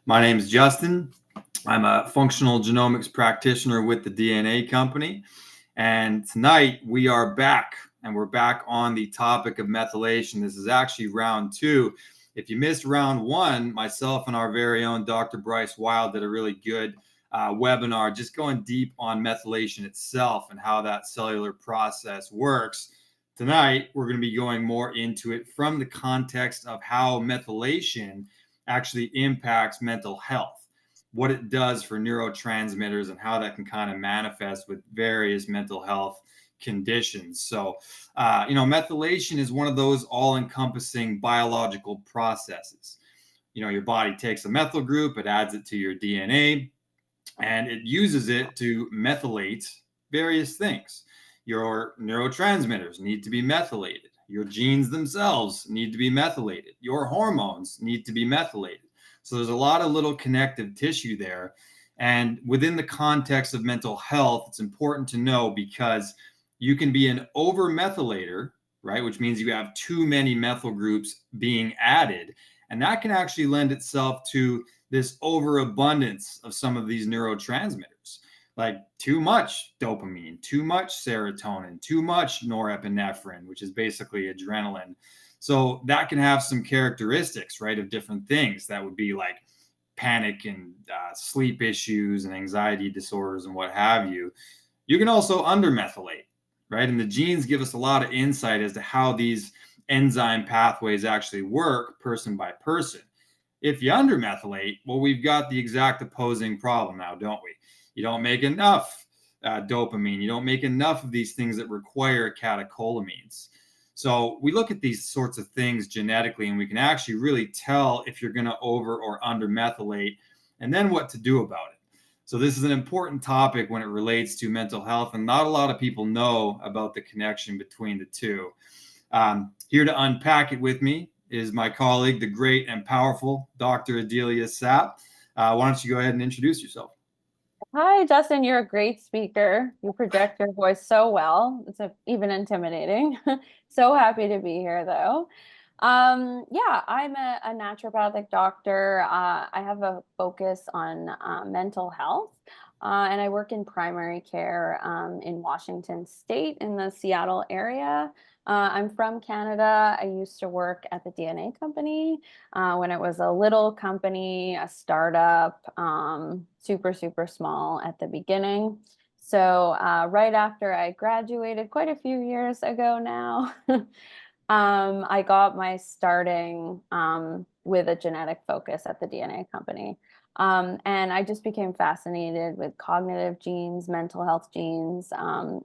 My name is Justin. I'm a functional genomics practitioner with the DNA company. And tonight we are back, and we're back on the topic of methylation. This is actually round two. If you missed round one, myself and our very own Dr. Bryce Wild did a really good webinar just going deep on methylation itself and how that cellular process works. Tonight, we're going to be going more into it from the context of how methylation actually impacts mental health, what it does for neurotransmitters, and how that can kind of manifest with various mental health conditions. So, methylation is one of those all-encompassing biological processes. Your body takes a methyl group, it adds it to your DNA, and it uses it to methylate various things. Your neurotransmitters need to be methylated. Your genes themselves need to be methylated. Your hormones need to be methylated. So there's a lot of little connective tissue there. And within the context of mental health, it's important to know because you can be an over methylator, right? Which means you have too many methyl groups being added. And that can actually lend itself to this overabundance of some of these neurotransmitters, like too much dopamine, too much serotonin, too much norepinephrine, which is basically adrenaline. So that can have some characteristics, right, of different things that would be like panic and sleep issues and anxiety disorders and what have you. You can also undermethylate, right? And the genes give us a lot of insight as to how these enzyme pathways actually work person by person. If you undermethylate, well, we've got the exact opposing problem now, don't we? You don't make enough dopamine. You don't make enough of these things that require catecholamines. So we look at these sorts of things genetically, and we can actually really tell if you're going to over or undermethylate, and then what to do about it. So this is an important topic when it relates to mental health, and not a lot of people know about the connection between the two. Here to unpack it with me is my colleague, the great and powerful Dr. Adelia Sapp. Why don't you go ahead and introduce yourself? Hi, Justin. You're a great speaker. You project your voice so well. It's even intimidating. So happy to be here, though. Yeah, I'm a naturopathic doctor. I have a focus on mental health, and I work in primary care in Washington State in the Seattle area. I'm from Canada. I used to work at the DNA company when it was a little company, a startup, super, super small at the beginning. So right after I graduated quite a few years ago now, I got my starting with a genetic focus at the DNA company. And I just became fascinated with cognitive genes, mental health genes,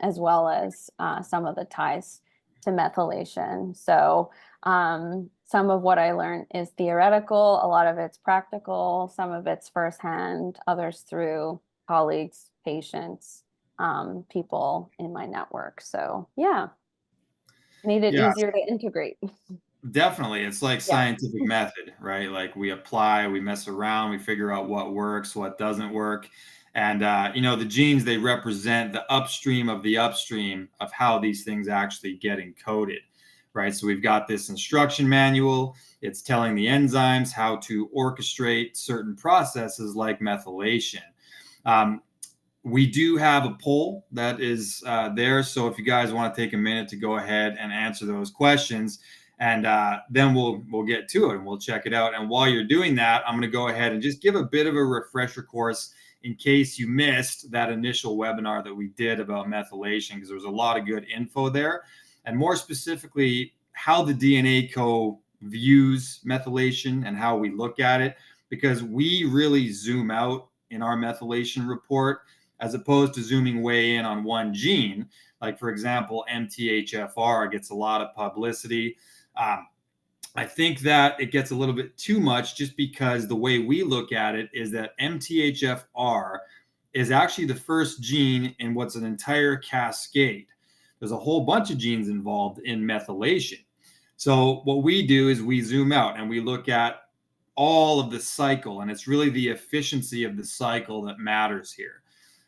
as well as some of the ties to methylation. So some of what I learned is theoretical, a lot of it's practical, some of it's firsthand, others through colleagues, patients, people in my network. So yeah, made it Yeah, easier to integrate. definitely. It's like Yeah. scientific method, right? Like we apply, we mess around, we figure out what works, what doesn't work. And, the genes, they represent the upstream of the upstream of how these things actually get encoded, right? So we've got this instruction manual. It's telling the enzymes how to orchestrate certain processes like methylation. Um, we do have a poll that is there. So if you guys want to take a minute to go ahead and answer those questions, and then we'll get to it and we'll check it out. And while you're doing that, I'm going to go ahead and just give a bit of a refresher course in case you missed that initial webinar that we did about methylation, because there was a lot of good info there, and more specifically how the DNA code views methylation and how we look at it, because we really zoom out in our methylation report as opposed to zooming way in on one gene. Like, for example, MTHFR gets a lot of publicity. I think that it gets a little bit too much just because the way we look at it is that MTHFR is actually the first gene in what's an entire cascade. There's a whole bunch of genes involved in methylation. So what we do is we zoom out and we look at all of the cycle, and it's really the efficiency of the cycle that matters here.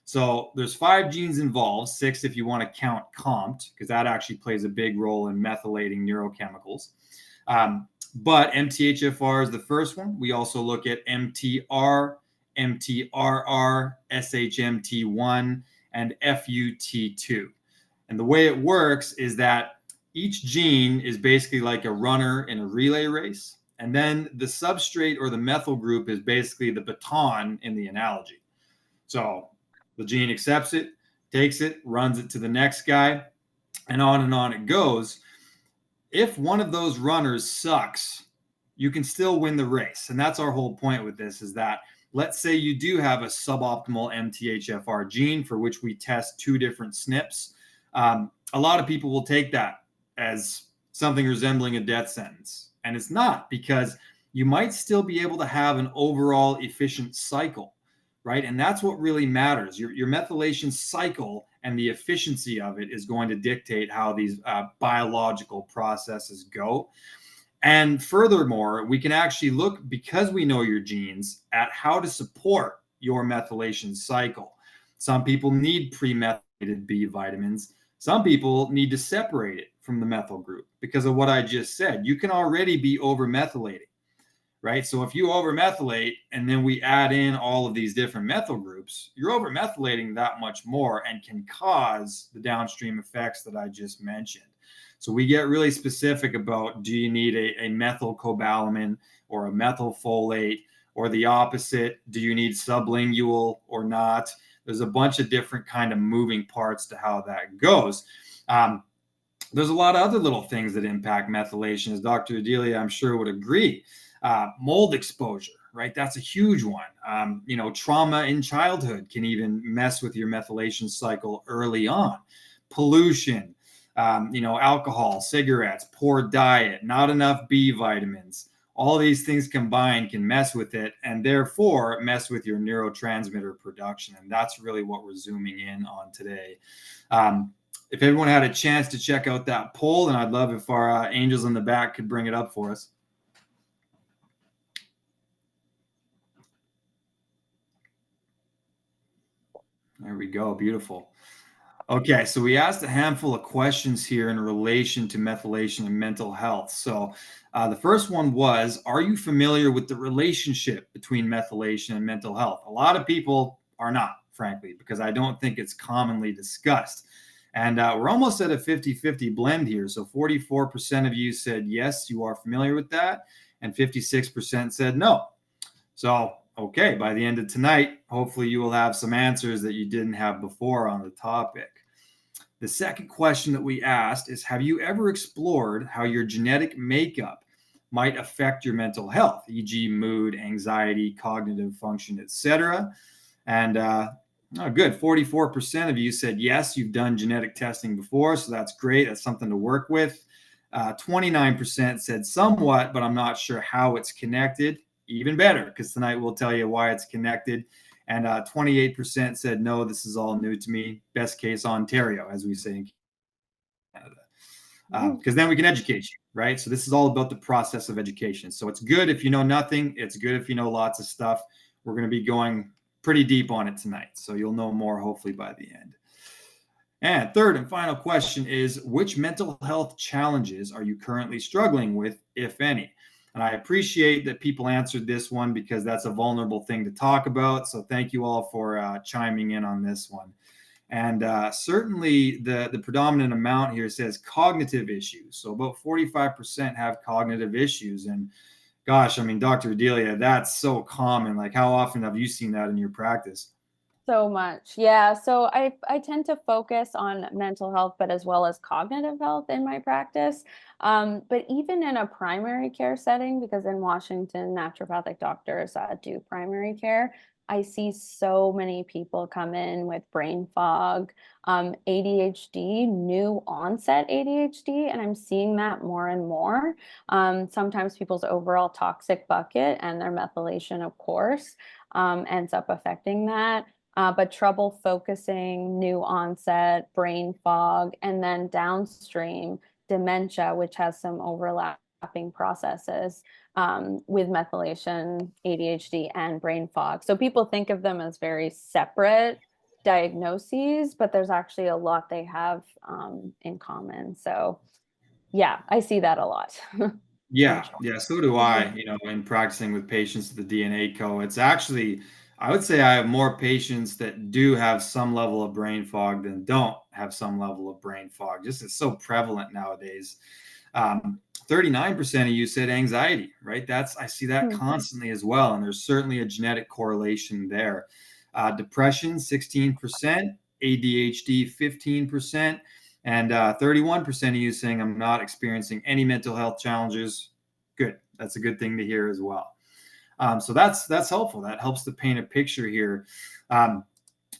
So there's 5 genes involved, 6 if you want to count COMT, because that actually plays a big role in methylating neurochemicals. But MTHFR is the first one. We also look at MTR, MTRR, SHMT1, and FUT2. And the way it works is that each gene is basically like a runner in a relay race. And then the substrate or the methyl group is basically the baton in the analogy. So the gene accepts it, takes it, runs it to the next guy, and on it goes. If one of those runners sucks, you can still win the race. And that's our whole point with this, is that let's say you do have a suboptimal MTHFR gene for which we test 2 different SNPs. A lot of people will take that as something resembling a death sentence. And it's not, because you might still be able to have an overall efficient cycle, right? And that's what really matters. Your methylation cycle and the efficiency of it is going to dictate how these biological processes go. And furthermore, we can actually look, because we know your genes, at how to support your methylation cycle. Some people need pre-methylated B vitamins. Some people need to separate it from the methyl group because of what I just said. You can already be over-methylating, right? So if you over-methylate and then we add in all of these different methyl groups, you're over-methylating that much more and can cause the downstream effects that I just mentioned. So we get really specific about, do you need a methylcobalamin or a methylfolate, or the opposite? Do you need sublingual or not? There's a bunch of different kind of moving parts to how that goes. There's a lot of other little things that impact methylation, as Dr. Adelia, I'm sure, would agree. Mold exposure, right? That's a huge one. Trauma in childhood can even mess with your methylation cycle early on. Pollution, alcohol, cigarettes, poor diet, not enough B vitamins. All these things combined can mess with it, and therefore mess with your neurotransmitter production. And that's really what we're zooming in on today. If everyone had a chance to check out that poll, then I'd love if our angels in the back could bring it up for us. There we go. Beautiful. Okay, so we asked a handful of questions here in relation to methylation and mental health. So the first one was, are you familiar with the relationship between methylation and mental health? A lot of people are not, frankly, because I don't think it's commonly discussed. And we're almost at a 50-50 blend here. So 44% of you said, yes, you are familiar with that. And 56% said no. So, okay, by the end of tonight, hopefully you will have some answers that you didn't have before on the topic. The second question that we asked is, have you ever explored how your genetic makeup might affect your mental health, e.g. mood, anxiety, cognitive function, etc.? And good. 44% of you said yes, you've done genetic testing before, so that's great. That's something to work with. 29% said somewhat, but I'm not sure how it's connected. Even better, because tonight we'll tell you why it's connected. And 28% said, no, this is all new to me. Best case Ontario, as we say in Canada. Because then we can educate you, right? So this is all about the process of education. So it's good if you know nothing. It's good if you know lots of stuff. We're going to be going pretty deep on it tonight. So you'll know more, hopefully, by the end. And third and final question is, which mental health challenges are you currently struggling with, if any? And I appreciate that people answered this one because that's a vulnerable thing to talk about. So thank you all for chiming in on this one. And certainly the predominant amount here says cognitive issues. So about 45% have cognitive issues. And gosh, I mean, Dr. Adelia, that's so common. Like, how often have you seen that in your practice? So much. Yeah. So I tend to focus on mental health, but as well as cognitive health in my practice. But even in a primary care setting, because in Washington, naturopathic doctors do primary care, I see so many people come in with brain fog, ADHD, new onset ADHD, and I'm seeing that more and more. Sometimes people's overall toxic bucket and their methylation, of course, ends up affecting that. But trouble focusing, new onset, brain fog, and then downstream dementia, which has some overlapping processes with methylation, ADHD, and brain fog. So people think of them as very separate diagnoses, but there's actually a lot they have in common. So yeah, I see that a lot. Yeah, children. yeah, so do I, in practicing with patients with the DNA co. It's actually, I would say I have more patients that do have some level of brain fog than don't have some level of brain fog. Just it's so prevalent nowadays. 39% of you said anxiety, right? I see that Mhm. constantly as well. And there's certainly a genetic correlation there. Depression, 16%, ADHD, 15%, and 31% of you saying I'm not experiencing any mental health challenges. Good. That's a good thing to hear as well. So that's helpful. That helps to paint a picture here. Um,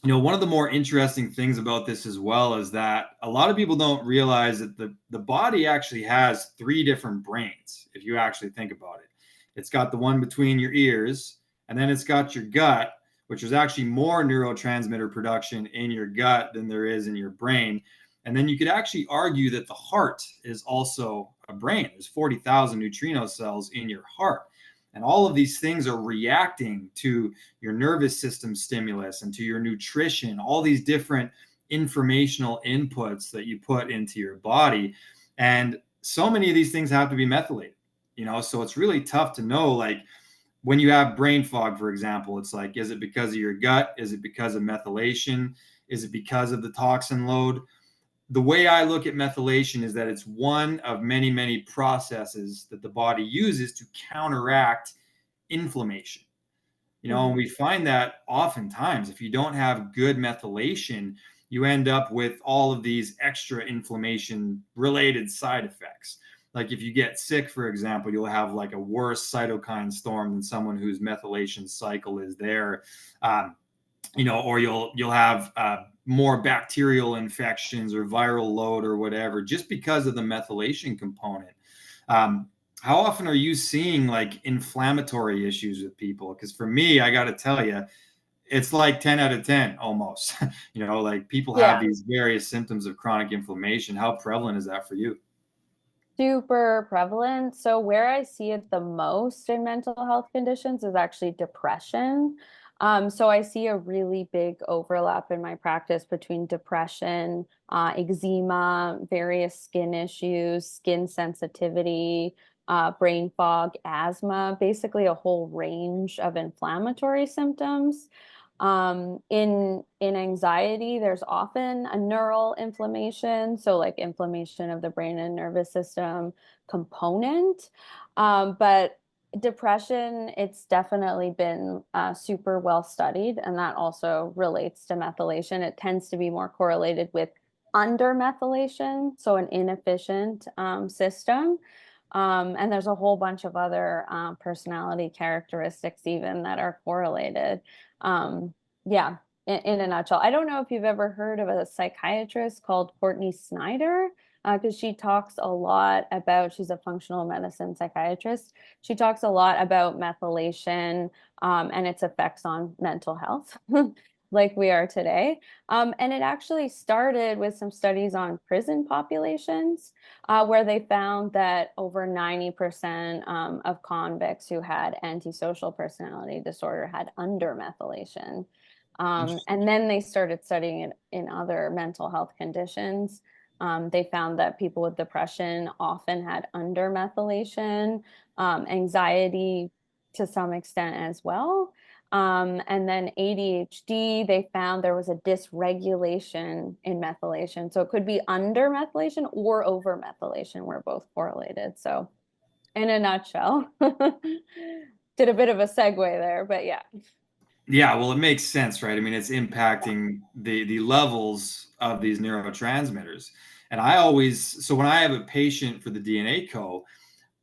One of the more interesting things about this as well is that a lot of people don't realize that the body actually has three different brains, if you actually think about it. It's got the one between your ears, and then it's got your gut, which is actually more neurotransmitter production in your gut than there is in your brain. And then you could actually argue that the heart is also a brain. There's 40,000 neutrino cells in your heart. And all of these things are reacting to your nervous system stimulus and to your nutrition, all these different informational inputs that you put into your body. And so many of these things have to be methylated, so it's really tough to know, like, when you have brain fog, for example, it's like, is it because of your gut? Is it because of methylation? Is it because of the toxin load? The way I look at methylation is that it's one of many, many processes that the body uses to counteract inflammation. And Mhm. we find that oftentimes if you don't have good methylation, you end up with all of these extra inflammation related side effects. Like if you get sick, for example, you'll have like a worse cytokine storm than someone whose methylation cycle is there. Um, or you'll have more bacterial infections or viral load or whatever, just because of the methylation component. Um, how often are you seeing like inflammatory issues with people? Because for me, I got to tell you, it's like 10 out of 10 almost. Like people have Yeah. these various symptoms of chronic inflammation. How prevalent is that for you? Super prevalent. So where I see it the most in mental health conditions is actually depression. So I see a really big overlap in my practice between depression, eczema, various skin issues, skin sensitivity, brain fog, asthma, basically a whole range of inflammatory symptoms. In anxiety, there's often a neural inflammation, so like inflammation of the brain and nervous system component. But depression, it's definitely been super well studied, and that also relates to methylation. It tends to be more correlated with undermethylation, so an inefficient system. And there's a whole bunch of other personality characteristics even that are correlated. Um, yeah, in a nutshell. I don't know if you've ever heard of a psychiatrist called Courtney Snyder, because she talks a lot about, she's a functional medicine psychiatrist. She talks a lot about methylation and its effects on mental health, like we are today. And it actually started with some studies on prison populations, where they found that over 90% of convicts who had antisocial personality disorder had undermethylation. Interesting. And then they started studying it in other mental health conditions. They found that people with depression often had undermethylation, anxiety to some extent as well. And then ADHD, they found there was a dysregulation in methylation. So it could be under methylation or over methylation. We're both correlated. So in a nutshell, did a bit of a segue there, but yeah. Yeah, well, it makes sense, right? I mean, it's impacting the levels of these neurotransmitters. And so when I have a patient for the DNA co,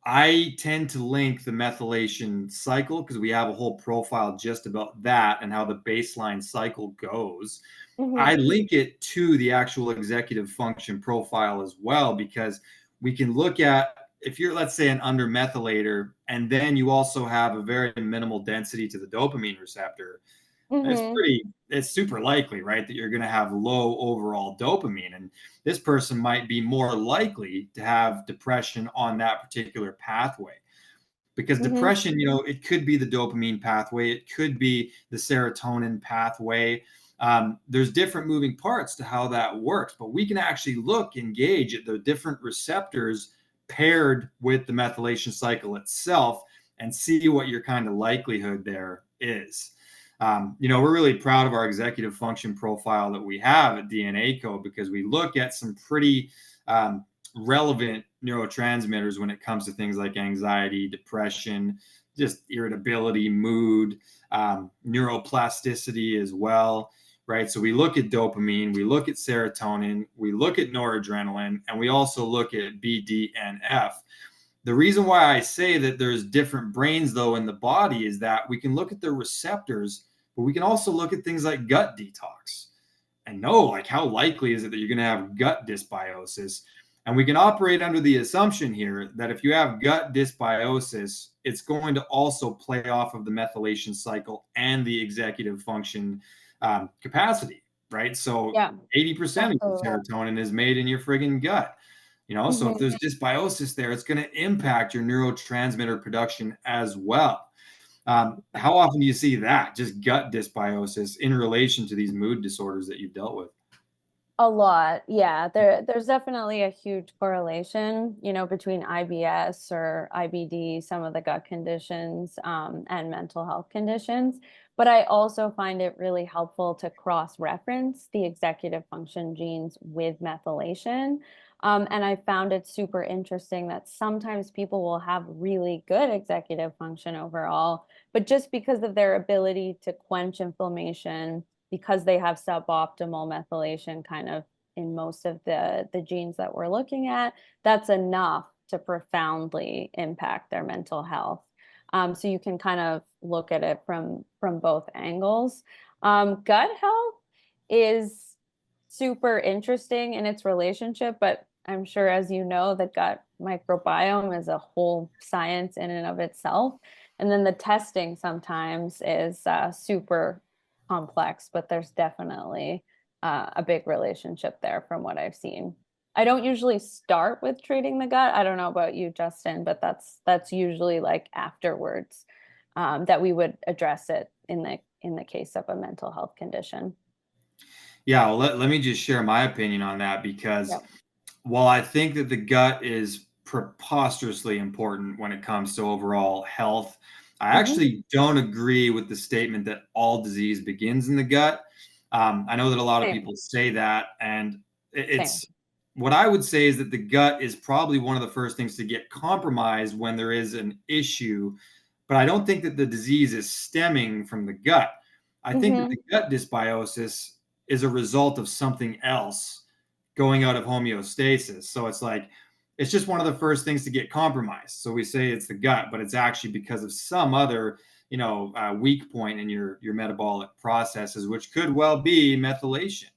I tend to link the methylation cycle because we have a whole profile just about that and how the baseline cycle goes. I Hmm. link it to the actual executive function profile as well, because we can look at, if you're, let's say, an undermethylator, and then you also have a very minimal density to the dopamine receptor, Hmm. it's super likely, right, that you're going to have low overall dopamine. And this person might be more likely to have depression on that particular pathway, because Hmm. depression, it could be the dopamine pathway, it could be the serotonin pathway. There's different moving parts to how that works, but we can actually look and gauge at the different receptors paired with the methylation cycle itself and see what your kind of likelihood there is. We're really proud of our executive function profile that we have at DNA Co because we look at some pretty relevant neurotransmitters when it comes to things like anxiety, depression, just irritability, mood, neuroplasticity as well, right? So we look at dopamine, we look at serotonin, we look at noradrenaline, and we also look at BDNF. The reason why I say that there's different brains though in the body is that we can look at the receptors, but we can also look at things like gut detox and know like how likely is it that you're going to have gut dysbiosis. And we can operate under the assumption here that if you have gut dysbiosis, it's going to also play off of the methylation cycle and the executive function capacity, right? So Yeah, 80% of your absolutely. serotonin is made in your friggin' gut. So if there's dysbiosis there, it's going to impact your neurotransmitter production as well. How often do you see that, just gut dysbiosis in relation to these mood disorders that you've dealt with? A lot. Yeah, there's definitely a huge correlation, between IBS or IBD, some of the gut conditions, and mental health conditions. But I also find it really helpful to cross-reference the executive function genes with methylation. And I found it super interesting that sometimes people will have really good executive function overall, but just because of their ability to quench inflammation, because they have suboptimal methylation kind of in most of the genes that we're looking at, that's enough to profoundly impact their mental health. So you can kind of look at it from both angles. Gut health is super interesting in its relationship, but I'm sure, as you know, the gut microbiome is a whole science in and of itself. And then the testing sometimes is super complex, but there's definitely a big relationship there from what I've seen. I don't usually start with treating the gut. I don't know about you, Justin, but that's usually like afterwards that we would address it in the case of a mental health condition. Yeah, well, let me just share my opinion on that because Yep. while I think that the gut is preposterously important when it comes to overall health, I Hmm. actually don't agree with the statement that all disease begins in the gut. I know that a lot of Same, people say that, and same. it's what I would say is that the gut is probably one of the first things to get compromised when there is an issue. But I don't think that the disease is stemming from the gut. I think that Hmm. the gut dysbiosis is a result of something else going out of homeostasis. So it's like it's just one of the first things to get compromised. So we say it's the gut, but it's actually because of some other, weak point in your metabolic processes, which could well be methylation.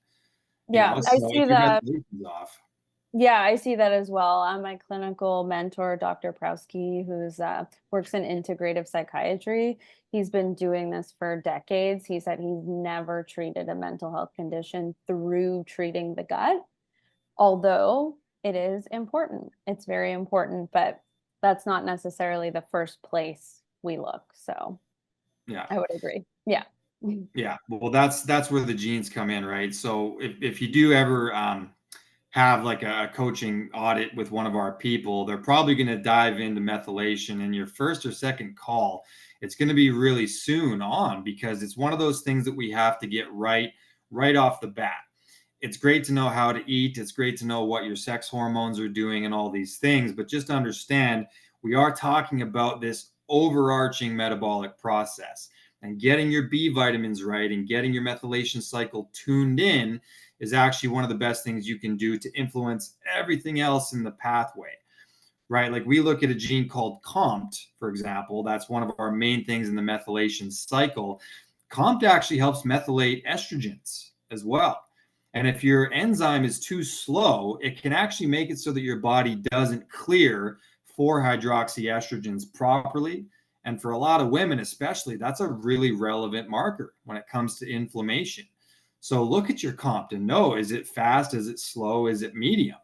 Yeah, I So see if your that. methylation is off, Yeah, I see that as well. My clinical mentor, Dr. Prowski, who's works in integrative psychiatry, he's been doing this for decades. He said he's never treated a mental health condition through treating the gut, although it is important. It's very important, but that's not necessarily the first place we look. So yeah. I would agree. Yeah. Yeah, well, that's where the genes come in, right? So if you do ever have like a coaching audit with one of our people, they're probably going to dive into methylation in your first or second call. It's going to be really soon on because it's one of those things that we have to get right off the bat. It's great to know how to eat. It's great to know what your sex hormones are doing and all these things, but just understand we are talking about this overarching metabolic process and getting your B vitamins right and getting your methylation cycle tuned in is actually one of the best things you can do to influence everything else in the pathway, right? Like we look at a gene called COMT, for example. That's one of our main things in the methylation cycle. COMT actually helps methylate estrogens as well. And if your enzyme is too slow, it can actually make it so that your body doesn't clear 4-hydroxyestrogens properly. And for a lot of women, especially, that's a really relevant marker when it comes to inflammation. So look at your COMT and know, is it fast? Is it slow? Is it medium?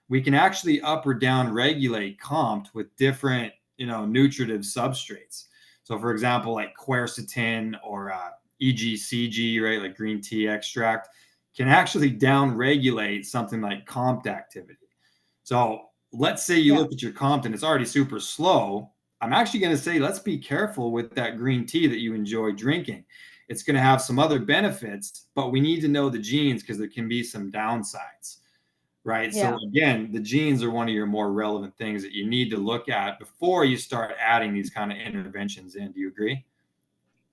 We can actually up or down regulate COMT with different, nutritive substrates. So for example, like quercetin or EGCG, right, like green tea extract, can actually down regulate something like COMT activity. So let's say you Yeah. look at your comp and it's already super slow. I'm actually going to say let's be careful with that green tea that you enjoy drinking. It's going to have some other benefits, but we need to know the genes because there can be some downsides, right? So Yeah. again, the genes are one of your more relevant things that you need to look at before you start adding these kind of interventions in. Do you agree?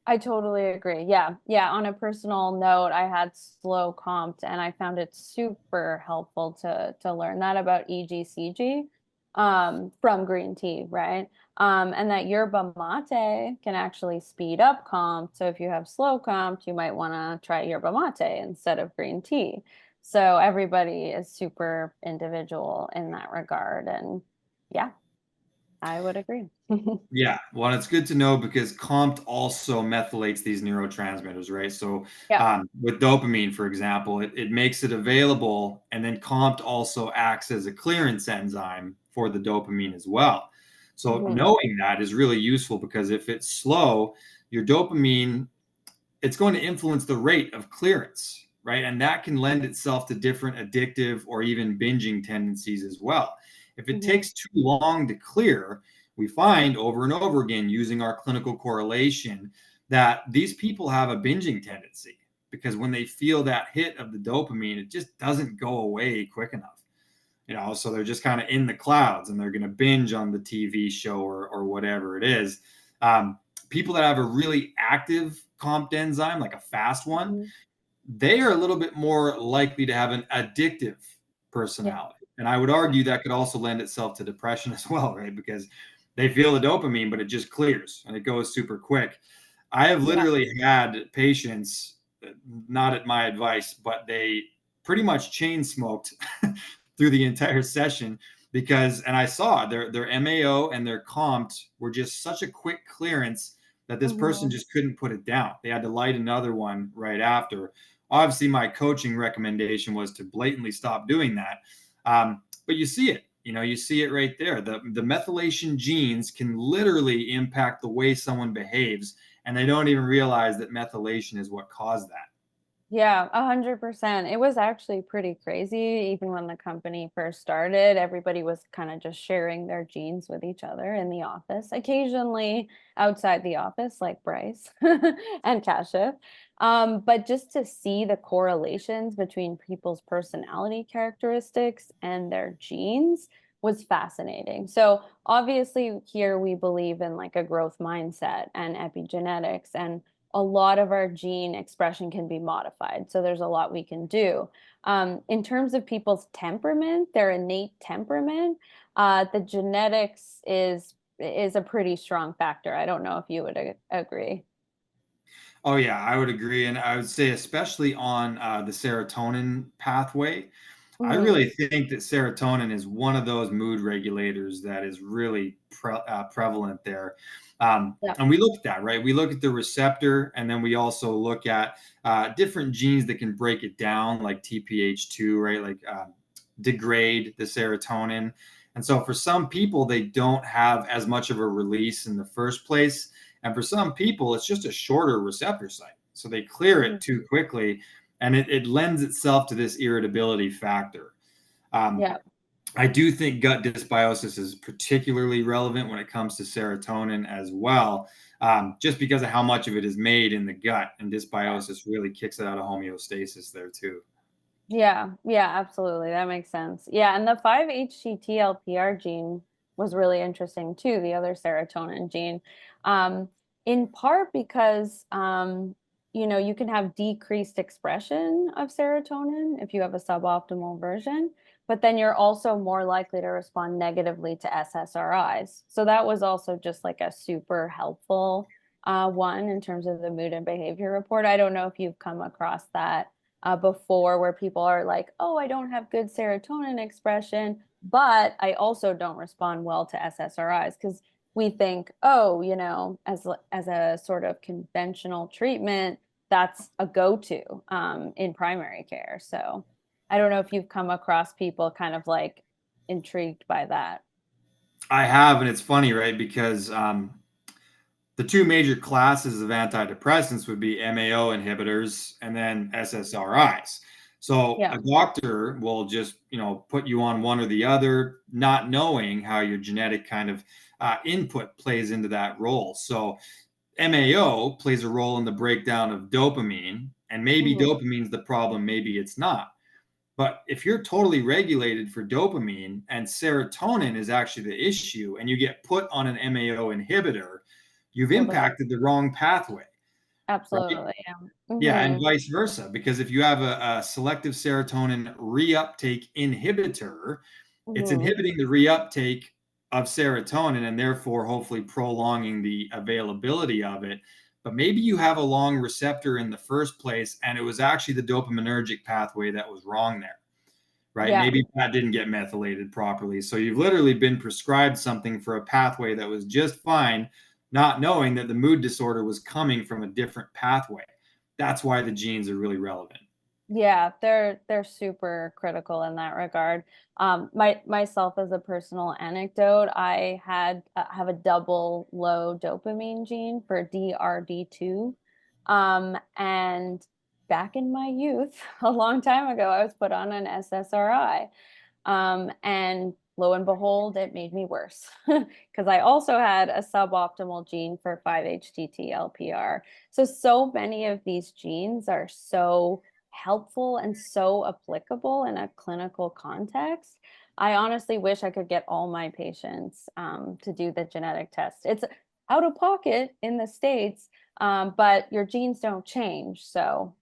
I totally agree. Yeah. Yeah. On a personal note, I had slow comped and I found it super helpful to learn that about EGCG from green tea, right? And that yerba mate can actually speed up comp. So if you have slow comp, you might want to try yerba mate instead of green tea. So everybody is super individual in that regard. And yeah, I would agree. Yeah, well, it's good to know because COMT also methylates these neurotransmitters, right? So, Yeah. with dopamine, for example, it makes it available, and then COMT also acts as a clearance enzyme for the dopamine as well. So, Mhm. knowing that is really useful because if it's slow, your dopamine it's going to influence the rate of clearance, right? And that can lend itself to different addictive or even binging tendencies as well. If it Mhm. takes too long to clear, we find over and over again using our clinical correlation that these people have a binging tendency because when they feel that hit of the dopamine, it just doesn't go away quick enough. So they're just kind of in the clouds and they're going to binge on the TV show or whatever it is. Um, People that have a really active comp enzyme, like a fast one, Mhm. they are a little bit more likely to have an addictive Yeah. personality. And I would Yeah. argue that could also lend itself to depression as well, right? Because they feel the dopamine, but it just clears and it goes super quick. I have Yeah. literally had patients, not at my advice, but they pretty much chain smoked through the entire session because, and I saw their MAO and their COMT were just such a quick clearance that this person Mhm. just couldn't put it down. They had to light another one right after. Obviously, my coaching recommendation was to blatantly stop doing that. But you see it, you see it right there. The methylation genes can literally impact the way someone behaves, and they don't even realize that methylation is what caused that. Yeah, 100%. It was actually pretty crazy. Even when the company first started, everybody was kind of just sharing their genes with each other in the office, occasionally outside the office, like Bryce and Kashif. But just to see the correlations between people's personality characteristics and their genes was fascinating. So obviously here we believe in like a growth mindset and epigenetics, and a lot of our gene expression can be modified. So there's a lot we can do. In terms of people's temperament, their innate temperament, the genetics is a pretty strong factor. I don't know if you would agree. Oh yeah, I would agree, and I would say especially on the serotonin pathway. I Mhm. really think that serotonin is one of those mood regulators that is really prevalent there. Yeah. And we look at that, right? We look at the receptor, and then we also look at different genes that can break it down, like TPH2, right? Like degrade the serotonin. And so for some people, they don't have as much of a release in the first place. And for some people, it's just a shorter receptor site. So they clear Mhm. it too quickly and it lends itself to this irritability factor. Um, Yeah. I do think gut dysbiosis is particularly relevant when it comes to serotonin as well, just because of how much of it is made in the gut, and dysbiosis really kicks it out of homeostasis there too. Yeah, yeah, absolutely. That makes sense. Yeah, and the 5-HTTLPR gene was really interesting too, the other serotonin gene. In part because you can have decreased expression of serotonin if you have a suboptimal version, but then you're also more likely to respond negatively to SSRIs. So that was also just like a super helpful one in terms of the mood and behavior report. I don't know if you've come across that before where people are like, oh, I don't have good serotonin expression, but I also don't respond well to SSRIs because we think, oh, as a sort of conventional treatment, that's a go-to in primary care. So I don't know if you've come across people kind of like intrigued by that. I have, and it's funny, right? Because the two major classes of antidepressants would be MAO inhibitors and then SSRIs. So Yeah, a doctor will just, put you on one or the other, not knowing how your genetic kind of input plays into that role. So MAO plays a role in the breakdown of dopamine, and maybe hmm, dopamine's the problem, maybe it's not. But if you're totally regulated for dopamine and serotonin is actually the issue, and you get put on an MAO inhibitor, you've totally. impacted the wrong pathway, right? Absolutely. Yeah. Yeah, and Hmm. vice versa. Because if you have a selective serotonin reuptake inhibitor, it's Hmm. inhibiting the reuptake of serotonin and therefore hopefully prolonging the availability of it. But maybe you have a long receptor in the first place, and it was actually the dopaminergic pathway that was wrong there, right? Yeah. Maybe that didn't get methylated properly. So you've literally been prescribed something for a pathway that was just fine, not knowing that the mood disorder was coming from a different pathway. That's why the genes are really relevant. Yeah, they're super critical in that regard. Myself as a personal anecdote, I had have a double low dopamine gene for DRD2. And back in my youth, a long time ago, I was put on an SSRI. And lo and behold, it made me worse because I also had a suboptimal gene for 5-HTT-LPR. So many of these genes are so helpful and so applicable in a clinical context. I honestly wish I could get all my patients to do the genetic test. It's out of pocket in the States, but your genes don't change. So,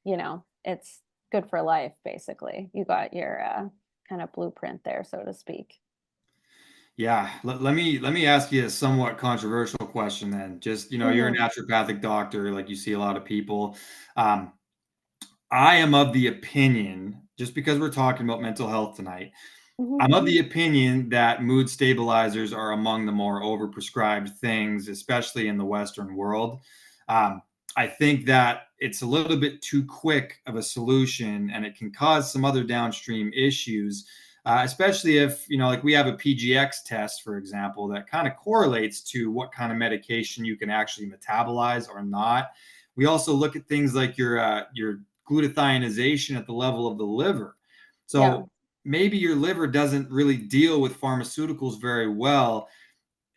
it's good for life, basically. You got your kind of blueprint there, so to speak. Yeah, let me ask you a somewhat controversial question then. Just, you're a Hmm. naturopathic doctor, like you see a lot of people. Um, I am of the opinion, just because we're talking about mental health tonight, Hmm. I'm of the opinion that mood stabilizers are among the more overprescribed things, especially in the Western world. Um, I think that it's a little bit too quick of a solution, and it can cause some other downstream issues, especially if, like we have a PGX test, for example, that kind of correlates to what kind of medication you can actually metabolize or not. We also look at things like your glutathionization at the level of the liver. Yeah. So maybe your liver doesn't really deal with pharmaceuticals very well,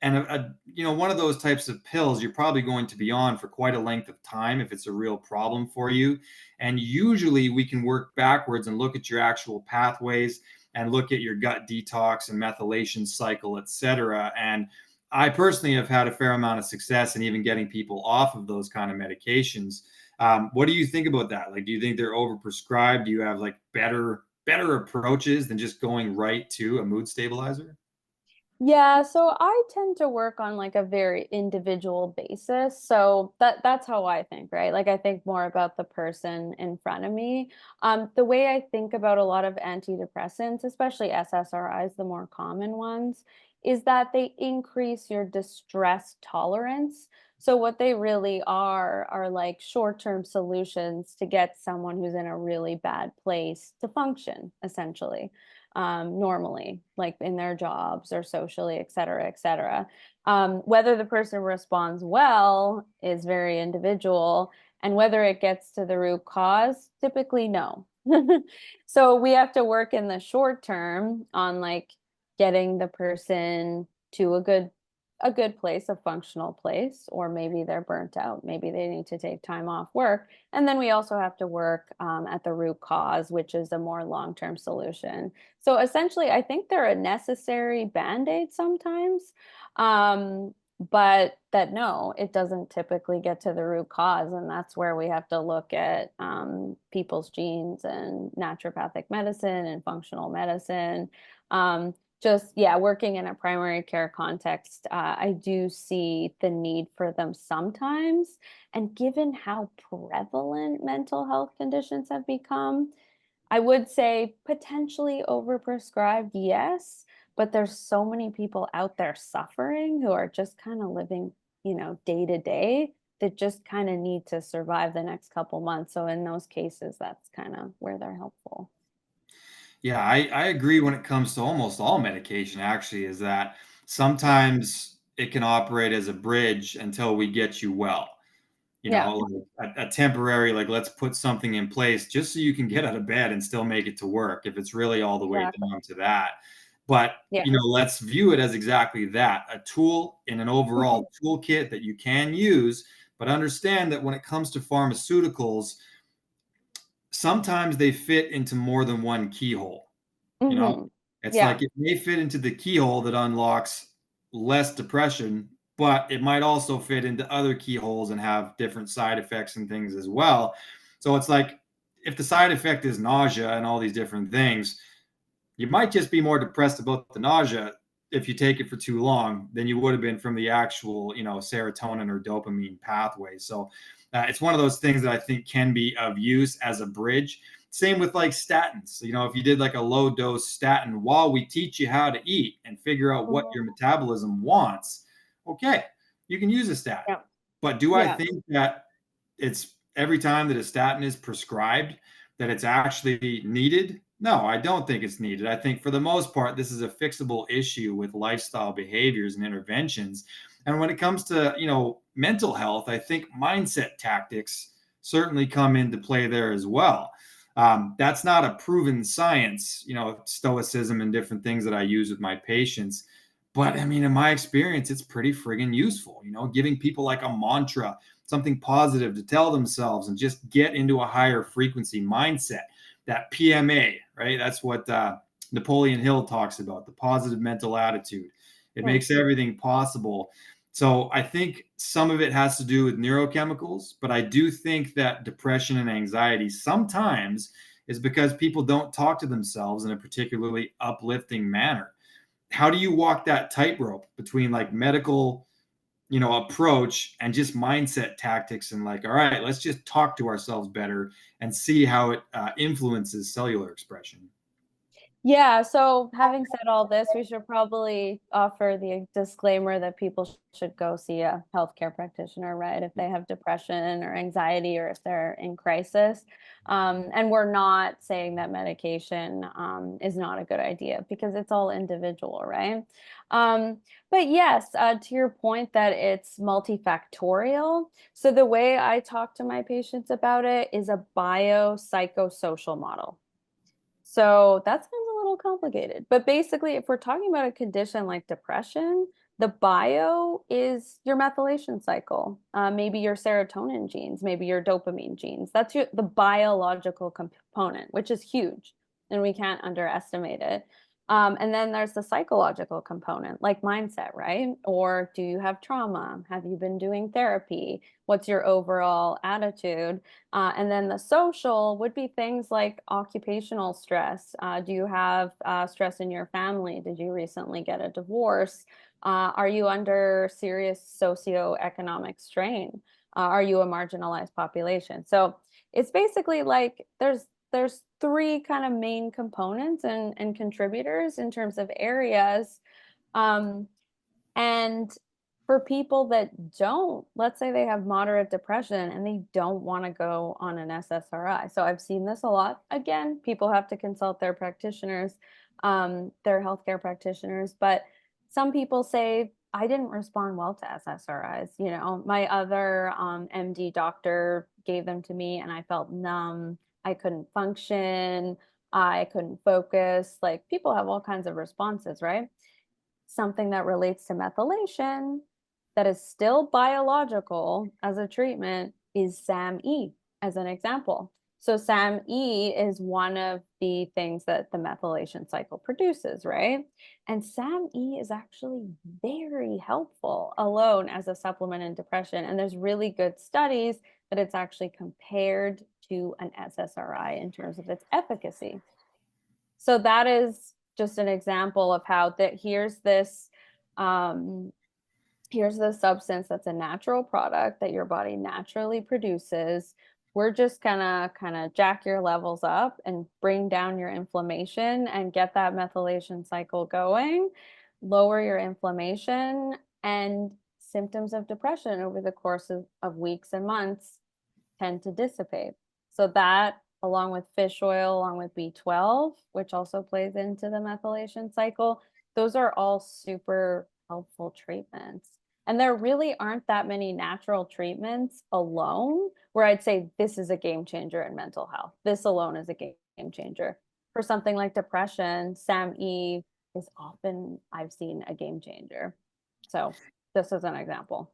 and one of those types of pills you're probably going to be on for quite a length of time if it's a real problem for you. And usually we can work backwards and look at your actual pathways and look at your gut detox and methylation cycle, etc. And I personally have had a fair amount of success in even getting people off of those kind of medications. What do you think about that? Like, do you think they're overprescribed? Do you have like better approaches than just going right to a mood stabilizer? Yeah, so I tend to work on like a very individual basis. So that's how I think, right? Like I think more about the person in front of me. The way I think about a lot of antidepressants, especially SSRIs, the more common ones, is that they increase your distress tolerance. So what they really are like short-term solutions to get someone who's in a really bad place to function, essentially, normally, like in their jobs or socially, et cetera, et cetera. Whether the person responds well is very individual, and whether it gets to the root cause, typically no. So we have to work in the short term on like getting the person to a good place, a functional place, or maybe they're burnt out. Maybe they need to take time off work. And then we also have to work at the root cause, which is a more long-term solution. So essentially, I think they're a necessary band-aid sometimes. But that no, it doesn't typically get to the root cause. And that's where we have to look at people's genes and naturopathic medicine and functional medicine. Just, yeah, working in a primary care context, I do see the need for them sometimes. And given how prevalent mental health conditions have become, I would say potentially overprescribed, yes, but there's so many people out there suffering who are just kind of living, day to day that just kind of need to survive the next couple months. So in those cases, that's kind of where they're helpful. Yeah, I agree when it comes to almost all medication, actually, is that sometimes it can operate as a bridge until we get you well. Yeah, like a temporary, like, let's put something in place just so you can get out of bed and still make it to work if it's really all the way exactly. down to that. But, Yeah. let's view it as exactly that, a tool in an Mhm. overall toolkit that you can use, but understand that when it comes to pharmaceuticals, sometimes they fit into more than one keyhole. You know, Mhm. it's Yeah. like it may fit into the keyhole that unlocks less depression, but it might also fit into other keyholes and have different side effects and things as well. So it's like if the side effect is nausea and all these different things, you might just be more depressed about the nausea if you take it for too long than you would have been from the actual, serotonin or dopamine pathway. So it's one of those things that I think can be of use as a bridge. Same with like statins. If you did like a low dose statin while we teach you how to eat and figure out what your Mhm. metabolism wants, okay, you can use a statin. Yeah. But do I Yeah. think that it's every time that a statin is prescribed that it's actually needed? No, I don't think it's needed. I think for the most part, this is a fixable issue with lifestyle behaviors and interventions. And when it comes to, mental health, I think mindset tactics certainly come into play there as well. That's not a proven science, stoicism and different things that I use with my patients. But I mean, in my experience, it's pretty friggin' useful, giving people like a mantra, something positive to tell themselves and just get into a higher frequency mindset. That PMA, right? That's what Napoleon Hill talks about, the positive mental attitude. It Hmm. makes everything possible. So I think some of it has to do with neurochemicals, but I do think that depression and anxiety sometimes is because people don't talk to themselves in a particularly uplifting manner. How do you walk that tightrope between like medical approach and just mindset tactics and like, all right, let's just talk to ourselves better and see how it influences cellular expression. Yeah, so having said all this, we should probably offer the disclaimer that people should go see a healthcare practitioner, right? If they have depression or anxiety or if they're in crisis. And we're not saying that medication is not a good idea because it's all individual, right? But yes, to your point that it's multifactorial. So the way I talk to my patients about it is a biopsychosocial model. So that sounds a little complicated. But basically, if we're talking about a condition like depression, the bio is your methylation cycle, maybe your serotonin genes, maybe your dopamine genes. That's the biological component, which is huge, and we can't underestimate it. And then there's the psychological component, like mindset, right? Or do you have trauma? Have you been doing therapy? What's your overall attitude? And then the social would be things like occupational stress. Do you have stress in your family? Did you recently get a divorce? Are you under serious socioeconomic strain? Are you a marginalized population? So it's basically like there's three kind of main components and contributors in terms of areas. Um, and for people that don't, let's say they have moderate depression and they don't want to go on an SSRI. So I've seen this a lot. Again, people have to consult their practitioners, their healthcare practitioners. But some people say, I didn't respond well to SSRIs. My other MD doctor gave them to me and I felt numb. I couldn't function. I couldn't focus. Like people have all kinds of responses, right? Something that relates to methylation that is still biological as a treatment is SAMe as an example. So SAMe is one of the things that the methylation cycle produces, right? And SAMe is actually very helpful alone as a supplement in depression. And there's really good studies that it's actually compared to an SSRI in terms of its efficacy. So that is just an example of how that um, here's this substance that's a natural product that your body naturally produces. We're just gonna kind of jack your levels up and bring down your inflammation and get that methylation cycle going, lower your inflammation and symptoms of depression over the course of weeks and months tend to dissipate. So that, along with fish oil, along with B12, which also plays into the methylation cycle, those are all super helpful treatments. And there really aren't that many natural treatments alone where I'd say this is a game changer in mental health. This alone is a game changer. For something like depression, SAMe is often, I've seen, a game changer. So just as an example.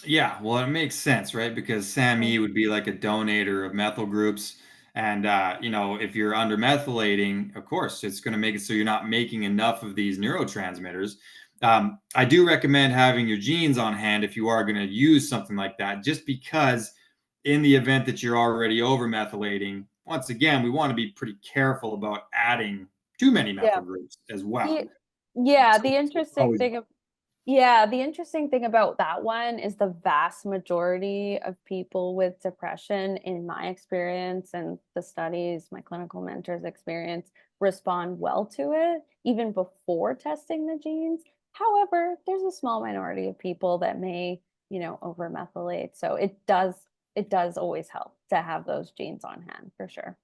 Yeah, well, it makes sense, right? Because Mhm. SAMe would be like a donator of methyl groups. And, if you're under methylating, of course, it's going to make it so you're not making enough of these neurotransmitters. I do recommend having your genes on hand if you are going to use something like that, just because in the event that you're already over methylating, once again, we want to be pretty careful about adding too many Yeah. methyl groups as well. The, yeah, So the it's interesting always, thing Yeah, the interesting thing about that one is the vast majority of people with depression, in my experience and the studies, my clinical mentors' experience, respond well to it, even before testing the genes. However, there's a small minority of people that may, overmethylate. So it does always help to have those genes on hand for sure.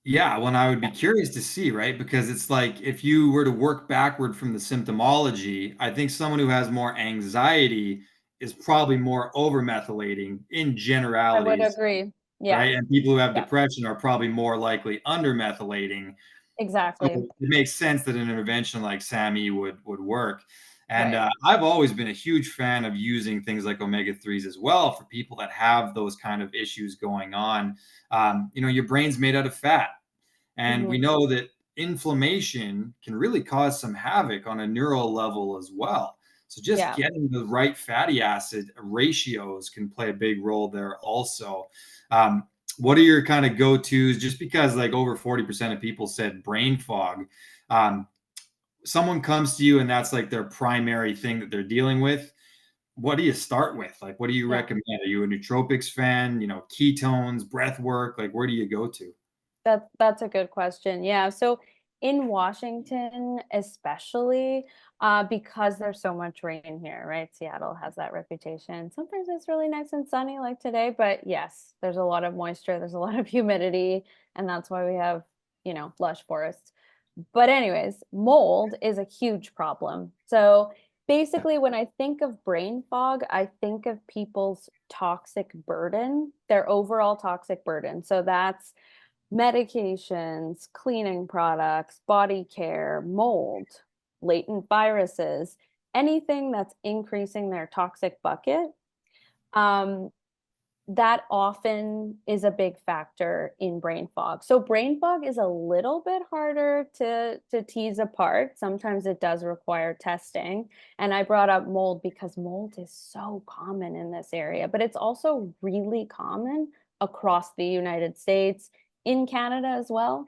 yeah, well, and I would be Yeah, curious to see, right? Because it's like if you were to work backward from the symptomology, I think someone who has more anxiety is probably more over methylating in I would generalities, agree. Yeah, right? And people who have yeah, depression are probably more likely under methylating. So exactly. it makes sense that an intervention like SAMe would work. And Right. I've always been a huge fan of using things like omega 3s as well for people that have those kind of issues going on. Your brain's made out of fat, and we Mhm. know that inflammation can really cause some havoc on a neural level as well. So just Yeah. getting the right fatty acid ratios can play a big role there also. Um, what are your kind of go-tos? Just because like over 40% of people said brain fog. Um, Someone comes to you and that's like their primary thing that they're dealing with. What do you start with? Like, what do you Yeah. recommend? Are you a nootropics fan? Ketones, breath work? Like, where do you go to? That's a good question. Yeah. So in Washington, especially, because there's so much rain here, right? Seattle has that reputation. Sometimes it's really nice and sunny like today, but yes, there's a lot of moisture, there's a lot of humidity, and that's why we have, lush forests. But anyways, mold is a huge problem. So basically, when I think of brain fog, I think of people's toxic burden, their overall toxic burden. So that's medications, cleaning products, body care, mold, latent viruses, anything that's increasing their toxic bucket. Um, that often is a big factor in brain fog. So brain fog is a little bit harder to tease apart. Sometimes it does require testing. And I brought up mold because mold is so common in this area, but it's also really common across the United States, in Canada as well.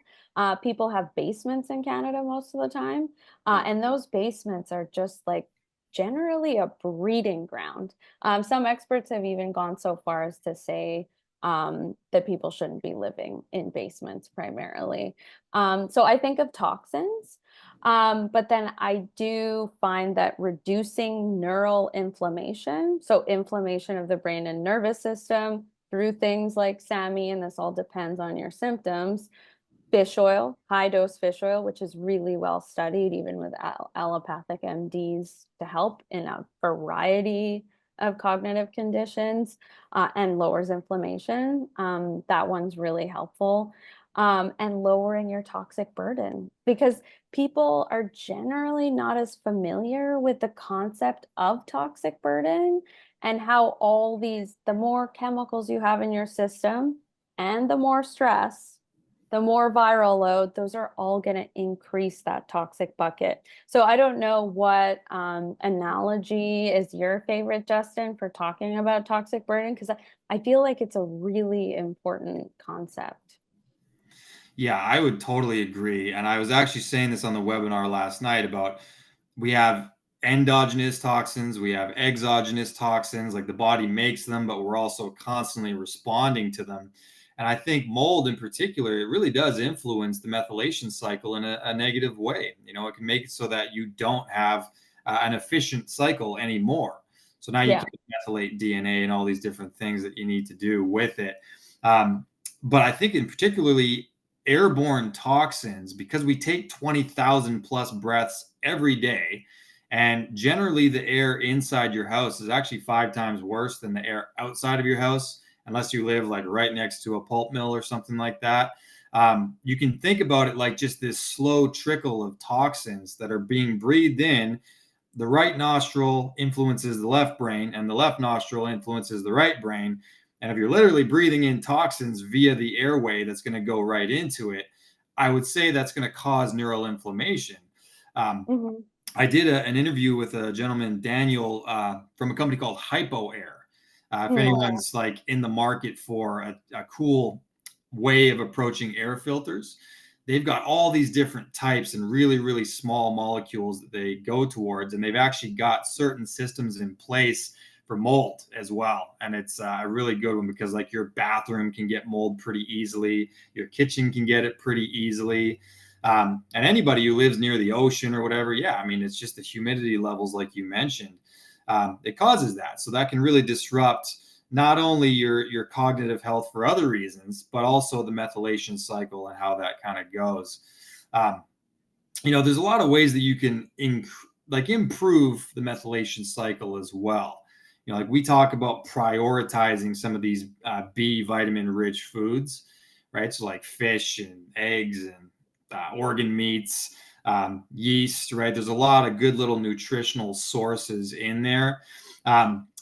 People have basements in Canada most of the time. Yeah. And those basements are just like generally a breeding ground. Some experts have even gone so far as to say that people shouldn't be living in basements primarily. So I think of toxins, but then I do find that reducing neural inflammation, so inflammation of the brain and nervous system through things like SAMe, and this all depends on your symptoms, fish oil, high dose fish oil, which is really well studied, even with allopathic MDs to help in a variety of cognitive conditions and lowers inflammation. That one's really helpful. And lowering your toxic burden because people are generally not as familiar with the concept of toxic burden and how the more chemicals you have in your system and the more stress, the more viral load, those are all going to increase that toxic bucket. So I don't know what analogy is your favorite, Justin, for talking about toxic burden, because I feel like it's a really important concept. Yeah, I would totally agree. And I was actually saying this on the webinar last night about we have endogenous toxins, we have exogenous toxins, like the body makes them, but we're also constantly responding to them. And I think mold in particular, it really does influence the methylation cycle in a negative way. It can make it so that you don't have an efficient cycle anymore. So now you Yeah. can methylate DNA and all these different things that you need to do with it. Um, but I think in particularly airborne toxins, because we take 20,000 plus breaths every day, And generally, the air inside your house is actually 5 times worse than the air outside of your house, unless you live like right next to a pulp mill or something like that. You can think about it like just this slow trickle of toxins that are being breathed in. The right nostril influences the left brain, and the left nostril influences the right brain. And if you're literally breathing in toxins via the airway that's going to go right into it, I would say that's going to cause neural inflammation. Um, Hmm. I did an interview with a gentleman, Daniel, from a company called Hypo Air. If anyone's like in the market for a cool way of approaching air filters, they've got all these different types and really, really small molecules that they go towards. And they've actually got certain systems in place for mold as well. And it's a really good one because like your bathroom can get mold pretty easily, your kitchen can get it pretty easily. And anybody who lives near the ocean or whatever, yeah, I mean, it's just the humidity levels, like you mentioned, it causes that. So that can really disrupt not only your cognitive health for other reasons, but also the methylation cycle and how that kind of goes. Um, there's a lot of ways that you can improve the methylation cycle as well. Like we talk about prioritizing some of these B vitamin rich foods, right? So like fish and eggs and organ meats, yeast, right? There's a lot of good little nutritional sources in there.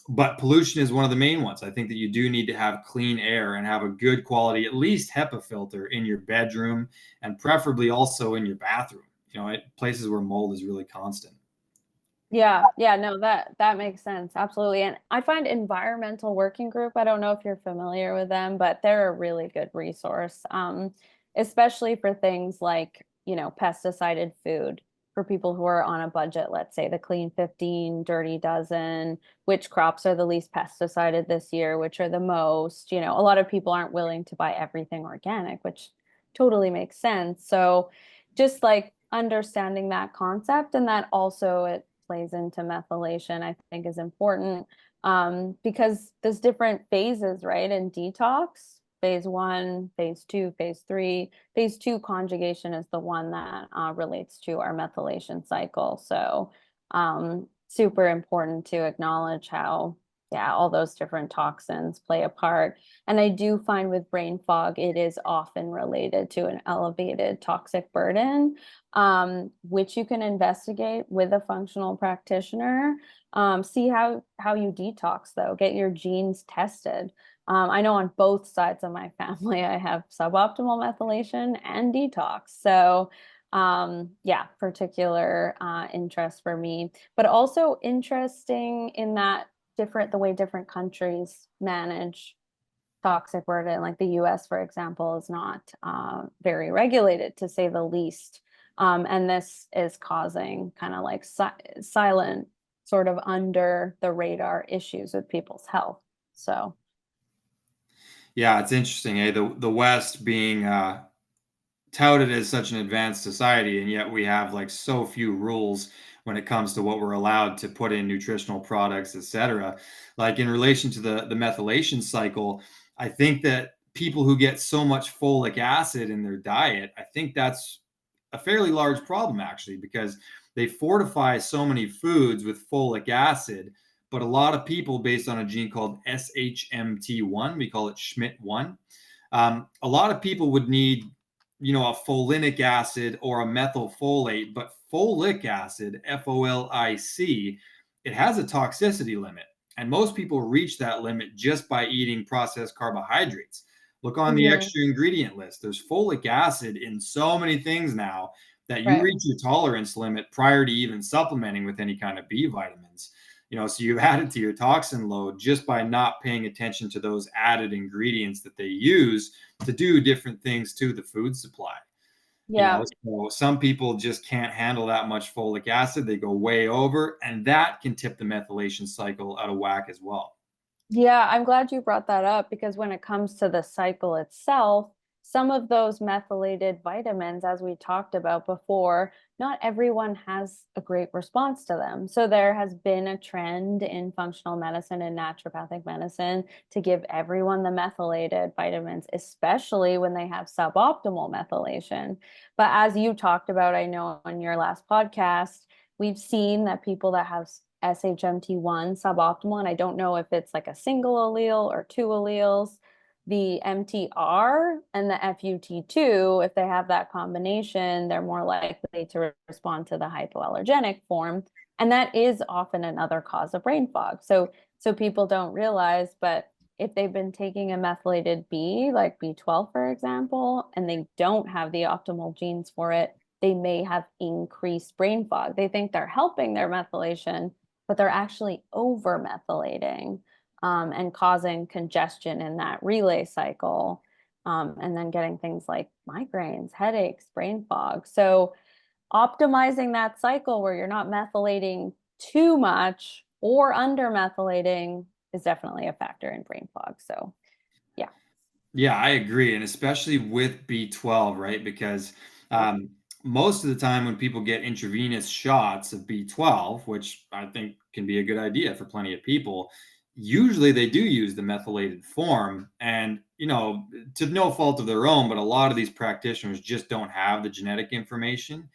But pollution is one of the main ones. I think that you do need to have clean air and have a good quality, at least HEPA filter in your bedroom and preferably also in your bathroom, places where mold is really constant. Yeah, yeah, no, that makes sense. Absolutely. And I find Environmental Working Group, I don't know if you're familiar with them, but they're a really good resource, especially for things like, pesticided food for people who are on a budget, let's say the Clean 15, Dirty Dozen, which crops are the least pesticided this year, which are the most, a lot of people aren't willing to buy everything organic, which totally makes sense. So just like understanding that concept, and that also it plays into methylation, I think is important, because there's different phases, right? In detox, phase one, phase two, phase three. Phase two conjugation is the one that relates to our methylation cycle. So super important to acknowledge how, yeah, all those different toxins play a part. And I do find with brain fog, it is often related to an elevated toxic burden, which you can investigate with a functional practitioner. See how you detox though. Get your genes tested. I know on both sides of my family, I have suboptimal methylation and detox. So yeah, particular interest for me, but also interesting in that the way different countries manage toxic burden. Like the US, for example, is not very regulated, to say the least. And this is causing kind of like silent, sort of under the radar issues with people's health. So, Yeah, it's interesting, the West being touted as such an advanced society, and yet we have like so few rules when it comes to what we're allowed to put in nutritional products, etc. Like in relation to the methylation cycle, I think that people who get so much folic acid in their diet, I think that's a fairly large problem actually, because they fortify so many foods with folic acid. But a lot of people, based on a gene called SHMT1, we call it Schmidt1, a lot of people would need, a folinic acid or a methylfolate, but folic acid, FOLIC, it has a toxicity limit. And most people reach that limit just by eating processed carbohydrates. Look on the mhm, extra ingredient list. There's folic acid in so many things now that you right. reach your tolerance limit prior to even supplementing with any kind of B vitamins. So you've added to your toxin load just by not paying attention to those added ingredients that they use to do different things to the food supply. Yeah. So some people just can't handle that much folic acid. They go way over, and that can tip the methylation cycle out of whack as well. Yeah, I'm glad you brought that up because when it comes to the cycle itself, some of those methylated vitamins, as we talked about before, not everyone has a great response to them. So there has been a trend in functional medicine and naturopathic medicine to give everyone the methylated vitamins, especially when they have suboptimal methylation. But as you talked about, I know on your last podcast, we've seen that people that have SHMT1 suboptimal, and I don't know if it's like a single allele or two alleles, the MTR and the FUT2, if they have that combination, they're more likely to respond to the hypoallergenic form. And that is often another cause of brain fog. So people don't realize, but if they've been taking a methylated B, like B12, for example, and they don't have the optimal genes for it, they may have increased brain fog. They think they're helping their methylation, but they're actually over methylating and causing congestion in that relay cycle, and then getting things like migraines, headaches, brain fog. So optimizing that cycle where you're not methylating too much or under methylating is definitely a factor in brain fog. So yeah. Yeah, I agree. And especially with B12, right? Because um, most of the time when people get intravenous shots of B12, which I think can be a good idea for plenty of people, usually they do use the methylated form. And, to no fault of their own, but a lot of these practitioners just don't have the genetic information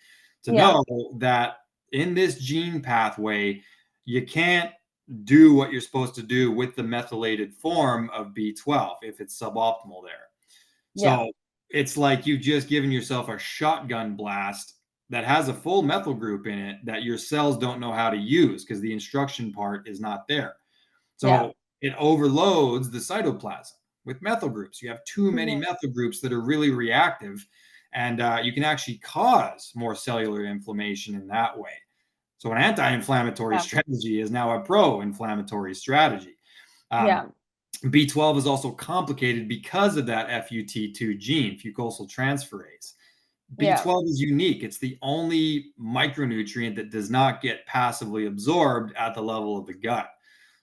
to Yeah. know that in this gene pathway, you can't do what you're supposed to do with the methylated form of B12 if it's suboptimal there. Yeah. So it's like you've just given yourself a shotgun blast that has a full methyl group in it that your cells don't know how to use because the instruction part is not there. Yeah. So it overloads the cytoplasm with methyl groups. You have too many Mhm. methyl groups that are really reactive, and you can actually cause more cellular inflammation in that way. So an anti-inflammatory Yeah. strategy is now a pro-inflammatory strategy. Um, Yeah. B12 is also complicated because of that FUT2 gene, fucosyltransferase. Yeah. B12 is unique. It's the only micronutrient that does not get passively absorbed at the level of the gut.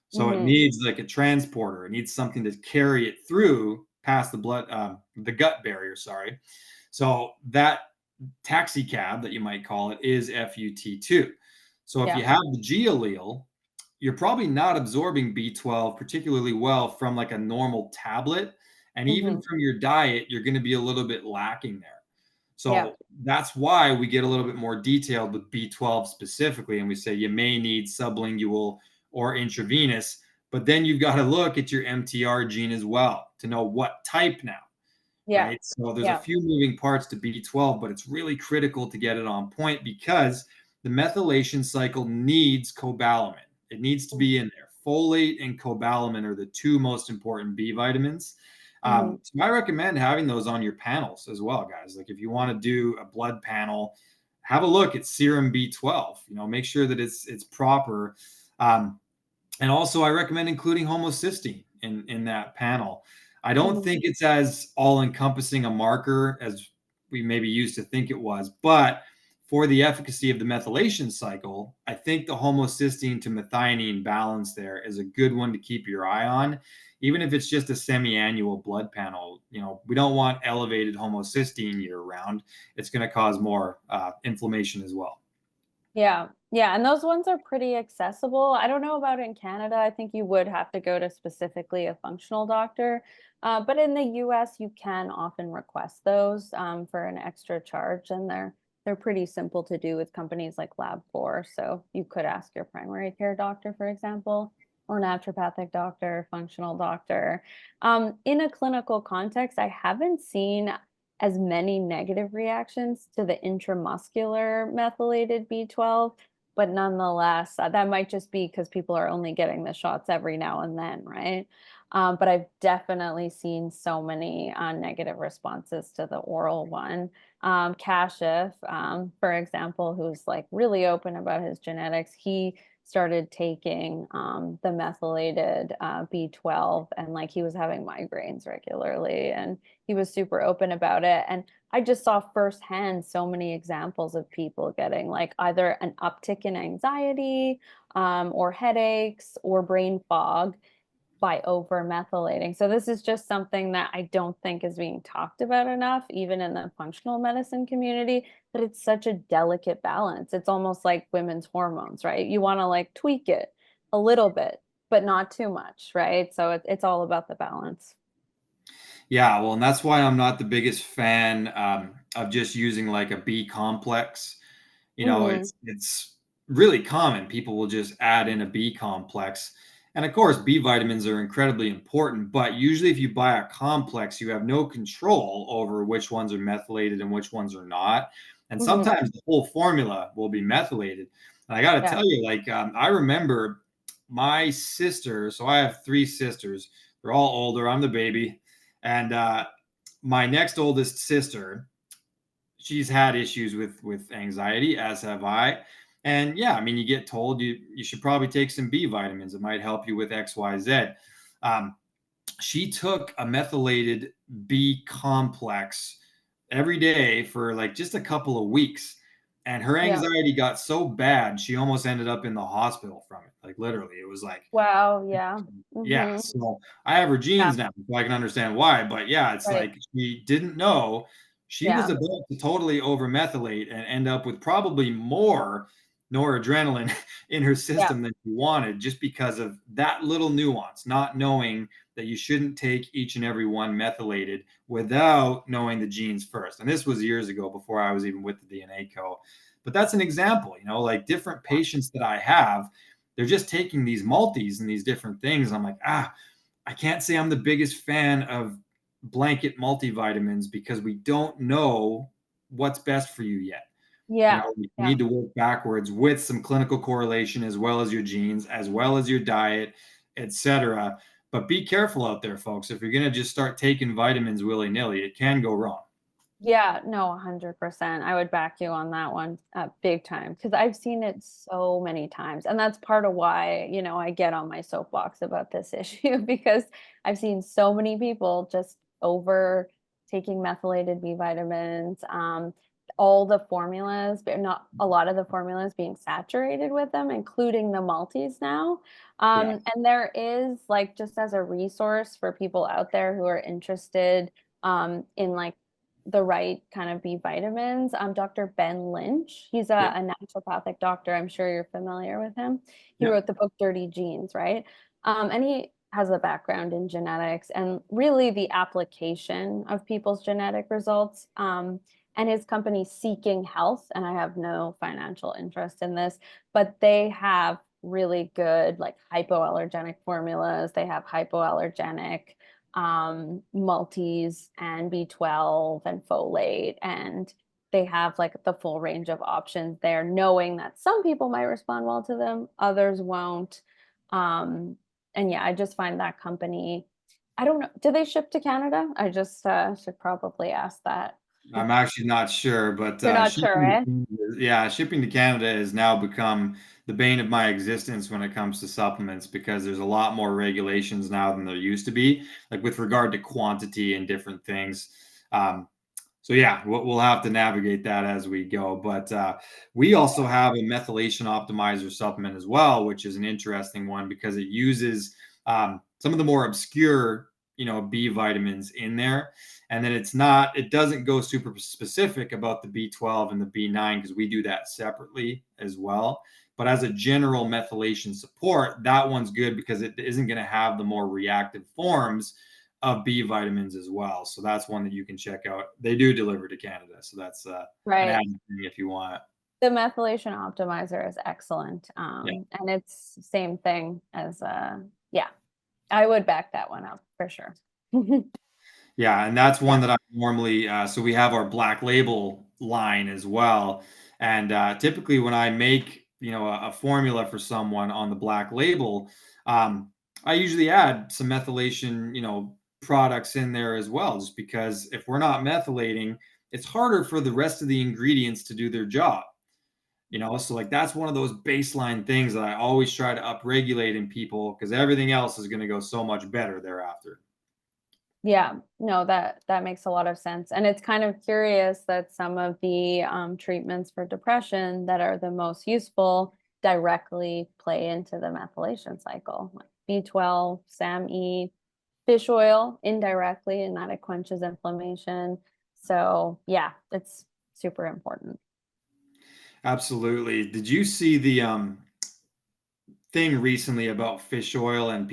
So it Hmm. needs like a transporter. It needs something to carry it through past the gut barrier. Sorry. So that taxi cab that you might call it is FUT2. So if Yeah. you have the G allele, you're probably not absorbing B12 particularly well from like a normal tablet. And even Hmm. from your diet, you're going to be a little bit lacking there. Yeah. So that's why we get a little bit more detailed with B12 specifically. And we say you may need sublingual or intravenous, but then you've got to look at your MTR gene as well to know what type now, Yeah. right? So there's a Yeah. few moving parts to B12, but it's really critical to get it on point because the methylation cycle needs cobalamin. It needs to be in there. Folate and cobalamin are the two most important B vitamins. Hmm. So I recommend having those on your panels as well, guys. Like if you want to do a blood panel, have a look at serum B12. Make sure that it's proper. Um, and also, I recommend including homocysteine in that panel. I don't Hmm. think it's as all encompassing a marker as we maybe used to think it was, but for the efficacy of the methylation cycle, I think the homocysteine to methionine balance there is a good one to keep your eye on, even if it's just a semi-annual blood panel. We don't want elevated homocysteine year round. It's going to cause more inflammation as well. Yeah. Yeah. And those ones are pretty accessible. I don't know about in Canada. I think you would have to go to specifically a functional doctor. But in the US, you can often request those for an extra charge, and they're pretty simple to do with companies like Lab4. So you could ask your primary care doctor, for example, or naturopathic doctor, functional doctor. In a clinical context, I haven't seen as many negative reactions to the intramuscular methylated B12, but nonetheless, that might just be because people are only getting the shots every now and then, right? But I've definitely seen so many negative responses to the oral one. Kashif, for example, who's like really open about his genetics, he started taking the methylated B12, and like he was having migraines regularly, and he was super open about it. And I just saw firsthand so many examples of people getting like either an uptick in anxiety or headaches or brain fog by over methylating. So this is just something that I don't think is being talked about enough, even in the functional medicine community, but it's such a delicate balance. It's almost like women's hormones, right? You want to like tweak it a little bit, but not too much, right? So it's all about the balance. Yeah, well, and that's why I'm not the biggest fan of just using like a B complex. Hmm. It's really common. People will just add in a B complex. And of course, B vitamins are incredibly important, but usually if you buy a complex, you have no control over which ones are methylated and which ones are not. And Hmm. sometimes the whole formula will be methylated. And I got to Yeah. tell you, I remember my sister, so I have three sisters. They're all older. I'm the baby. And my next oldest sister, she's had issues with anxiety, as have I. And yeah, I mean, you get told you should probably take some B vitamins. It might help you with X, Y, Z. Um, she took a methylated B complex every day for like just a couple of weeks. And her Yeah. anxiety got so bad, she almost ended up in the hospital from it. Like literally, it was like, Wow. Yeah. yeah. Hmm. So I have her Yeah. genes now, so I can understand why. But yeah, it's Right. like she didn't know she was Yeah. about to totally overmethylate and end up with probably more noradrenaline in her Yeah. system than she wanted, just because of that little nuance, not knowing that you shouldn't take each and every one methylated without knowing the genes first. And this was years ago before I was even with the DNA Co. But that's an example, like different patients that I have, they're just taking these multis and these different things. I'm like, I can't say I'm the biggest fan of blanket multivitamins because we don't know what's best for you yet. Yeah. You Yeah. need to work backwards with some clinical correlation as well as your genes, as well as your diet, etc. But be careful out there, folks. If you're going to just start taking vitamins willy nilly, it can go wrong. Yeah, no, 100%. I would back you on that one, big time, because I've seen it so many times. And that's part of why, I get on my soapbox about this issue because I've seen so many people just over taking methylated B vitamins, all the formulas, but not a lot of the formulas being saturated with them, including the multis now. Yeah. And there is like just as a resource for people out there who are interested in like the right kind of B vitamins. Dr. Ben Lynch, he's Yep. a naturopathic doctor. I'm sure you're familiar with him. He Yep. wrote the book Dirty Genes, right? And he has a background in genetics and really the application of people's genetic results. And his company Seeking Health, and I have no financial interest in this, but they have really good like hypoallergenic formulas. They have hypoallergenic multis and B12 and folate. And they have like the full range of options there, knowing that some people might respond well to them, others won't. Um, and yeah, I just find that company, I don't know, do they ship to Canada? I just should probably ask that. I'm actually not sure, but You're not sure, eh? shipping to Canada has now become the bane of my existence when it comes to supplements because there's a lot more regulations now than there used to be, like with regard to quantity and different things. Um, so yeah, we'll have to navigate that as we go. But we also have a methylation optimizer supplement as well, which is an interesting one because it uses some of the more obscure, B vitamins in there. And then it doesn't go super specific about the B12 and the B9 because we do that separately as well. But as a general methylation support, that one's good because it isn't going to have the more reactive forms of B vitamins as well. So that's one that you can check out. They do deliver to Canada, so that's an Right. added thing if you want. The methylation optimizer is excellent. Yeah, And it's same thing as yeah, I would back that one up for sure. yeah, and that's Yeah. one that I normally. So we have our Black Label line as well, and typically when I make a formula for someone on the Black Label, um, I usually add some methylation products in there as well, just because if we're not methylating, it's harder for the rest of the ingredients to do their job. So like that's one of those baseline things that I always try to upregulate in people because everything else is going to go so much better thereafter. Yeah, no, that makes a lot of sense. And it's kind of curious that some of the treatments for depression that are the most useful directly play into the methylation cycle, like B12, SAMe, fish oil indirectly, and that it quenches inflammation. So yeah, it's super important. Absolutely. Did you see the thing recently about fish oil and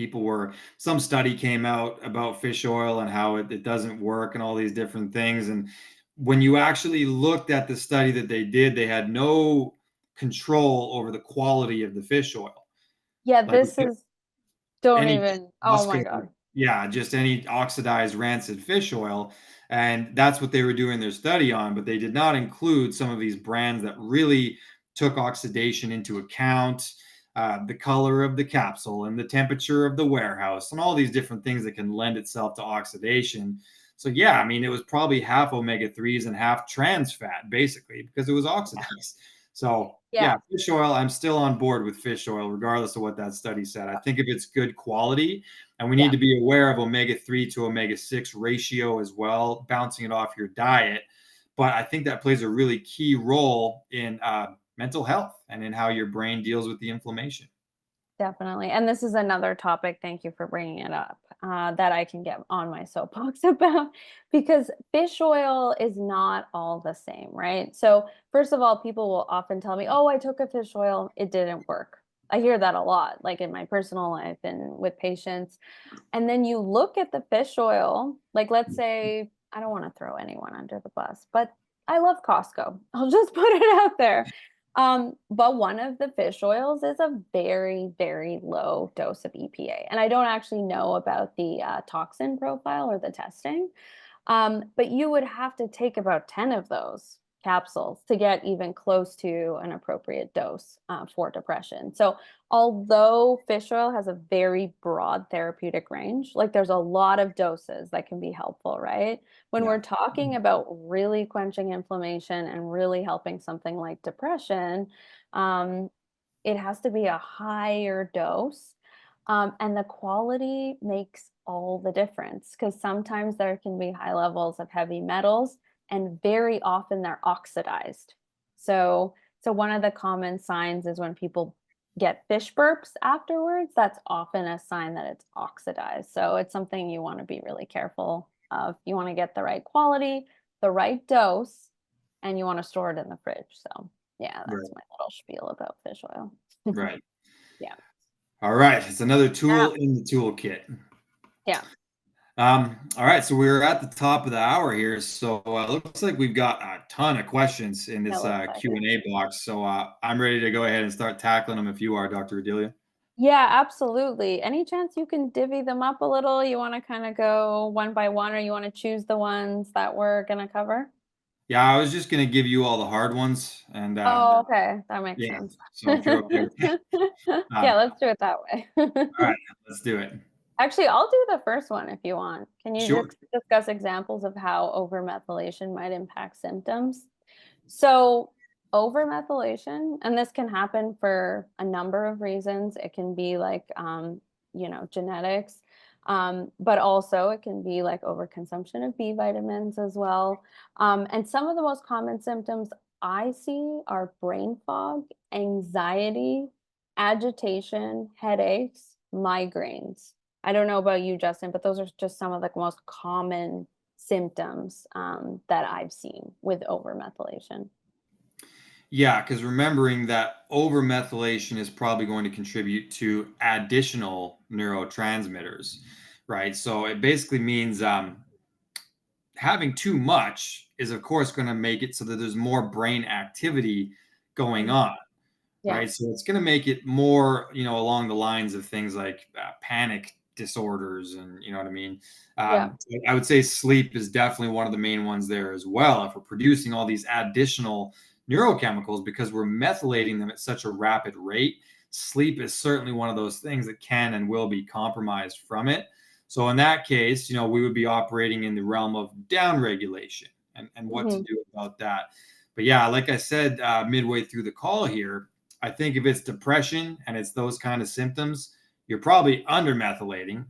some study came out about fish oil and how it doesn't work and all these different things. And when you actually looked at the study that they did, they had no control over the quality of the fish oil. Yeah, Like this is, don't any even, oh my Oscar, God. yeah, just any oxidized rancid fish oil. And that's what they were doing their study on, but they did not include some of these brands that really took oxidation into account, the color of the capsule and the temperature of the warehouse, and all these different things that can lend itself to oxidation. So, yeah, I mean, it was probably half omega 3s and half trans fat, basically, because it was oxidized. So, Yeah, yeah, fish oil, I'm still on board with fish oil, regardless of what that study said. I think if it's good quality, and we need yeah, to be aware of omega 3 to omega 6 ratio as well, bouncing it off your diet. But I think that plays a really key role in mental health and in how your brain deals with the inflammation. definitely. And this is another topic, thank you for bringing it up, that I can get on my soapbox about, because fish oil is not all the same, right? So, first of all, people will often tell me, oh, I took a fish oil, it didn't work. I hear that a lot, like in my personal life and with patients. And then you look at the fish oil, like let's say, I don't want to throw anyone under the bus, but I love Costco. I'll just put it out there. But one of the fish oils is a very, very low dose of EPA. And I don't actually know about the toxin profile or the testing. But you would have to take about 10 of those capsules to get even close to an appropriate dose for depression. So, although fish oil has a very broad therapeutic range, like there's a lot of doses that can be helpful, right? When Yeah. we're talking about really quenching inflammation and really helping something like depression, um, it has to be a higher dose. And the quality makes all the difference because sometimes there can be high levels of heavy metals and very often they're oxidized. So one of the common signs is when people get fish burps afterwards, that's often a sign that it's oxidized. So it's something you want to be really careful of. You want to get the right quality, the right dose, and you want to store it in the fridge. So yeah, that's Right. my little spiel about fish oil. Right. Yeah. All right. It's another Yeah. tool in the toolkit. Yeah. All right, so we're at the top of the hour here. So looks like we've got a ton of questions in It this looks like it. Q&A box. So I'm ready to go ahead and start tackling them if you are, Dr. Adelia. Yeah, absolutely. Any chance you can divvy them up a little? You want to kind of go one by one, or you want to choose the ones that we're going to cover? Yeah, I was just going to give you all the hard ones. And Oh, okay. That makes yeah, sense. so if you're okay with that. Yeah, Um, let's do it that way. all right, let's do it. Actually, I'll do the first one if you want. Can you Sure. just discuss examples of how overmethylation might impact symptoms? So, overmethylation, and this can happen for a number of reasons. It can be like, genetics, but also it can be like overconsumption of B vitamins as well. And some of the most common symptoms I see are brain fog, anxiety, agitation, headaches, migraines. I don't know about you, Justin, but those are just some of the most common symptoms that I've seen with overmethylation. Yeah, because remembering that overmethylation is probably going to contribute to additional neurotransmitters, right? So it basically means having too much is, of course, going to make it so that there's more brain activity going Mm. on, Yeah, right? So it's going to make it more, along the lines of things like panic disorders, and you know what I mean. yeah, I would say sleep is definitely one of the main ones there as well. If we're producing all these additional neurochemicals because we're methylating them at such a rapid rate, sleep is certainly one of those things that can and will be compromised from it. So in that case, we would be operating in the realm of downregulation and what to hmm do about that. But yeah, like I said, midway through the call here, I think if it's depression and it's those kind of symptoms, you're probably undermethylating.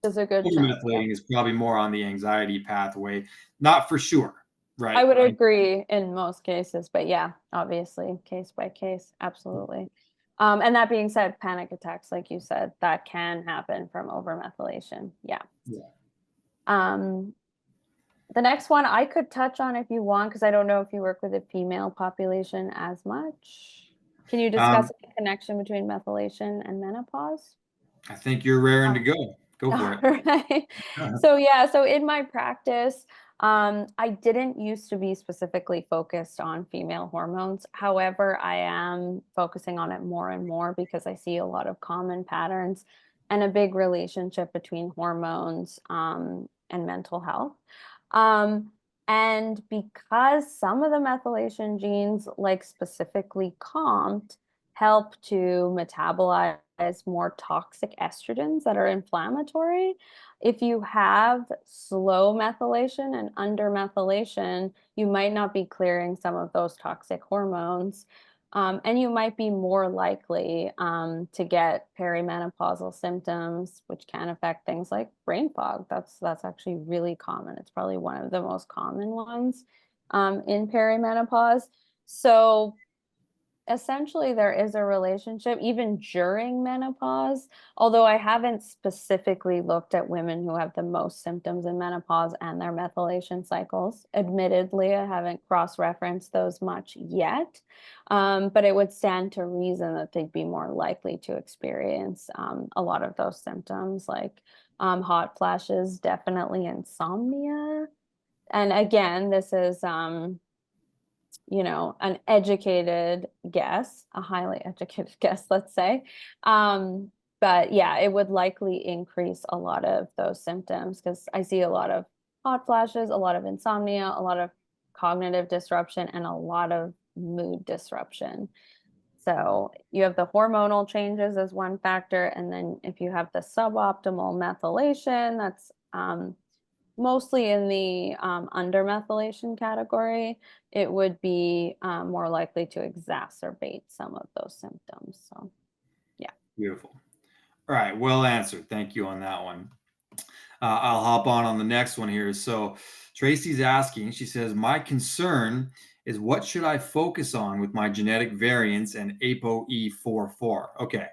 there's a good chunk. Yeah, Overmethylating is probably more on the anxiety pathway. Not for sure, I right? would agree in most cases, but yeah, obviously, case by case, absolutely. And that being said, panic attacks, like you said, that can happen from overmethylation. Yeah. Yeah. Um, the next one I could touch on if you want, because I don't know if you work with the female population as much. Can you discuss Um, the connection between methylation and menopause? I think you're raring to Oh, go. Go for all it. right. So yeah, so in my practice, I didn't used to be specifically focused on female hormones. However, I am focusing on it more and more because I see a lot of common patterns and a big relationship between hormones and mental health. Um, and because some of the methylation genes, like specifically COMT, help to metabolize more toxic estrogens that are inflammatory, if you have slow methylation and undermethylation, you might not be clearing some of those toxic hormones. And you might be more likely to get perimenopausal symptoms, which can affect things like brain fog. That's actually really common. It's probably one of the most common ones in perimenopause. So essentially there is a relationship even during menopause, although I haven't specifically looked at women who have the most symptoms in menopause and their methylation cycles. Admittedly, I haven't cross-referenced those much yet, but it would stand to reason that they'd be more likely to experience a lot of those symptoms, like hot flashes, definitely insomnia. And again, this is an educated guess, a highly educated guess, let's say. But yeah, it would likely increase a lot of those symptoms because I see a lot of hot flashes, a lot of insomnia, a lot of cognitive disruption, and a lot of mood disruption. So you have the hormonal changes as one factor, and then if you have the suboptimal methylation, that's mostly in the undermethylation category, it would be more likely to exacerbate some of those symptoms. So, yeah. Beautiful. All right, well answered. Thank you on that one. I'll hop on the next one here. So Tracy's asking, she says, my concern is what should I focus on with my genetic variants and ApoE44? Okay.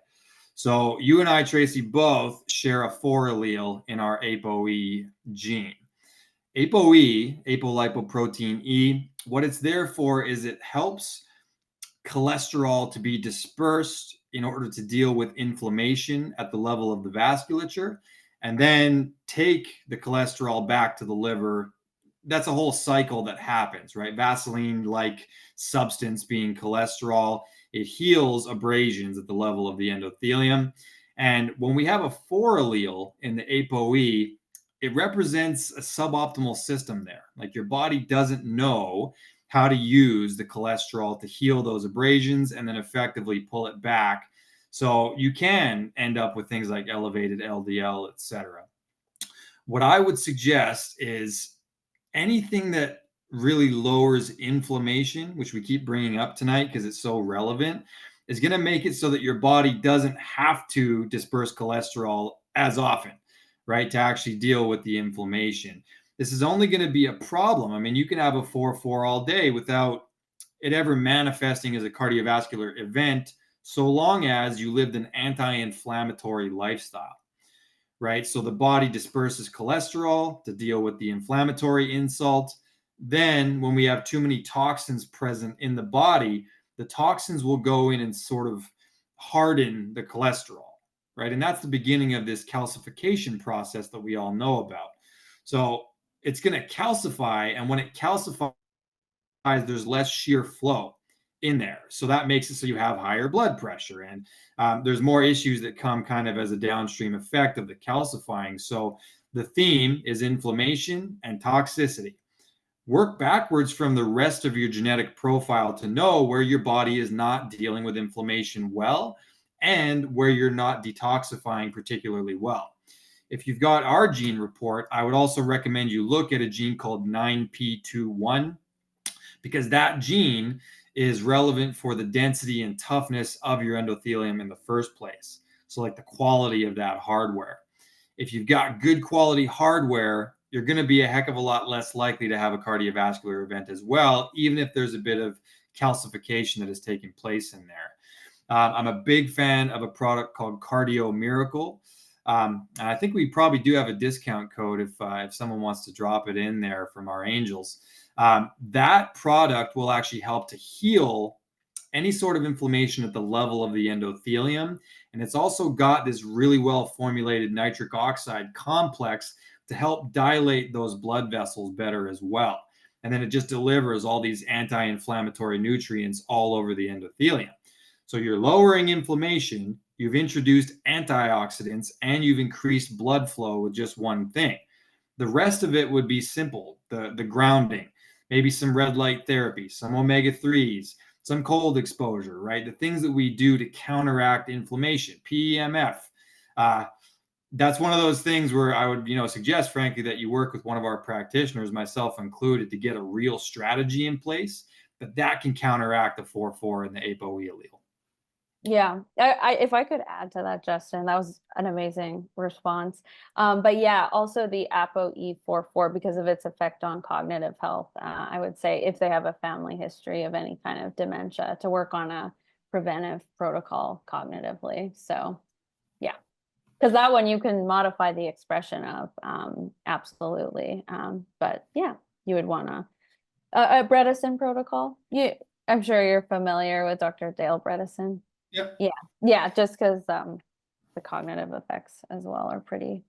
So you and I, Tracy, both share a 4 allele in our ApoE gene. ApoE, apolipoprotein E, what it's there for is it helps cholesterol to be dispersed in order to deal with inflammation at the level of the vasculature and then take the cholesterol back to the liver. That's a whole cycle that happens, right? Vaseline like substance being cholesterol, it heals abrasions at the level of the endothelium. And when we have a 4 allele in the ApoE, it represents a suboptimal system there. Like your body doesn't know how to use the cholesterol to heal those abrasions and then effectively pull it back. So you can end up with things like elevated LDL, etc. What I would suggest is anything that really lowers inflammation, which we keep bringing up tonight because it's so relevant, is going to make it so that your body doesn't have to disperse cholesterol as often, right? To actually deal with the inflammation. This is only going to be a problem. I mean, you can have a 4-4 all day without it ever manifesting as a cardiovascular event, so long as you lived an anti inflammatory lifestyle, right? So the body disperses cholesterol to deal with the inflammatory insult. Then, when we have too many toxins present in the body, the toxins will go in and sort of harden the cholesterol, right? And that's the beginning of this calcification process that we all know about. So it's going to calcify, and when it calcifies, there's less shear flow in there. So that makes it so you have higher blood pressure. And there's more issues that come kind of as a downstream effect of the calcifying. So the theme is inflammation and toxicity. Work backwards from the rest of your genetic profile to know where your body is not dealing with inflammation well and where you're not detoxifying particularly well. If you've got our gene report, I would also recommend you look at a gene called 9p21 because that gene is relevant for the density and toughness of your endothelium in the first place. So, like the quality of that hardware. If you've got good quality hardware, you're going to be a heck of a lot less likely to have a cardiovascular event as well, even if there's a bit of calcification that has taken place in there. I'm a big fan of a product called Cardio Miracle. And I think we probably do have a discount code if someone wants to drop it in there from our angels. That product will actually help to heal any sort of inflammation at the level of the endothelium. And it's also got this really well formulated nitric oxide complex to help dilate those blood vessels better as well. And then it just delivers all these anti-inflammatory nutrients all over the endothelium. So you're lowering inflammation, you've introduced antioxidants, and you've increased blood flow with just one thing. The rest of it would be simple, the grounding, maybe some red light therapy, some omega-3s, some cold exposure, right? The things that we do to counteract inflammation, PEMF. Uh, that's one of those things where I would, suggest, frankly, that you work with one of our practitioners, myself included, to get a real strategy in place that can counteract the 4/4 and the ApoE allele. Yeah, if I could add to that, Justin, that was an amazing response. But yeah, also the ApoE44, because of its effect on cognitive health, I would say if they have a family history of any kind of dementia, to work on a preventive protocol cognitively. So yeah, because that one you can modify the expression of, absolutely. But yeah, you would want a Bredesen protocol. I'm sure you're familiar with Dr. Dale Bredesen. Yep. Yeah, yeah, just because the cognitive effects as well are pretty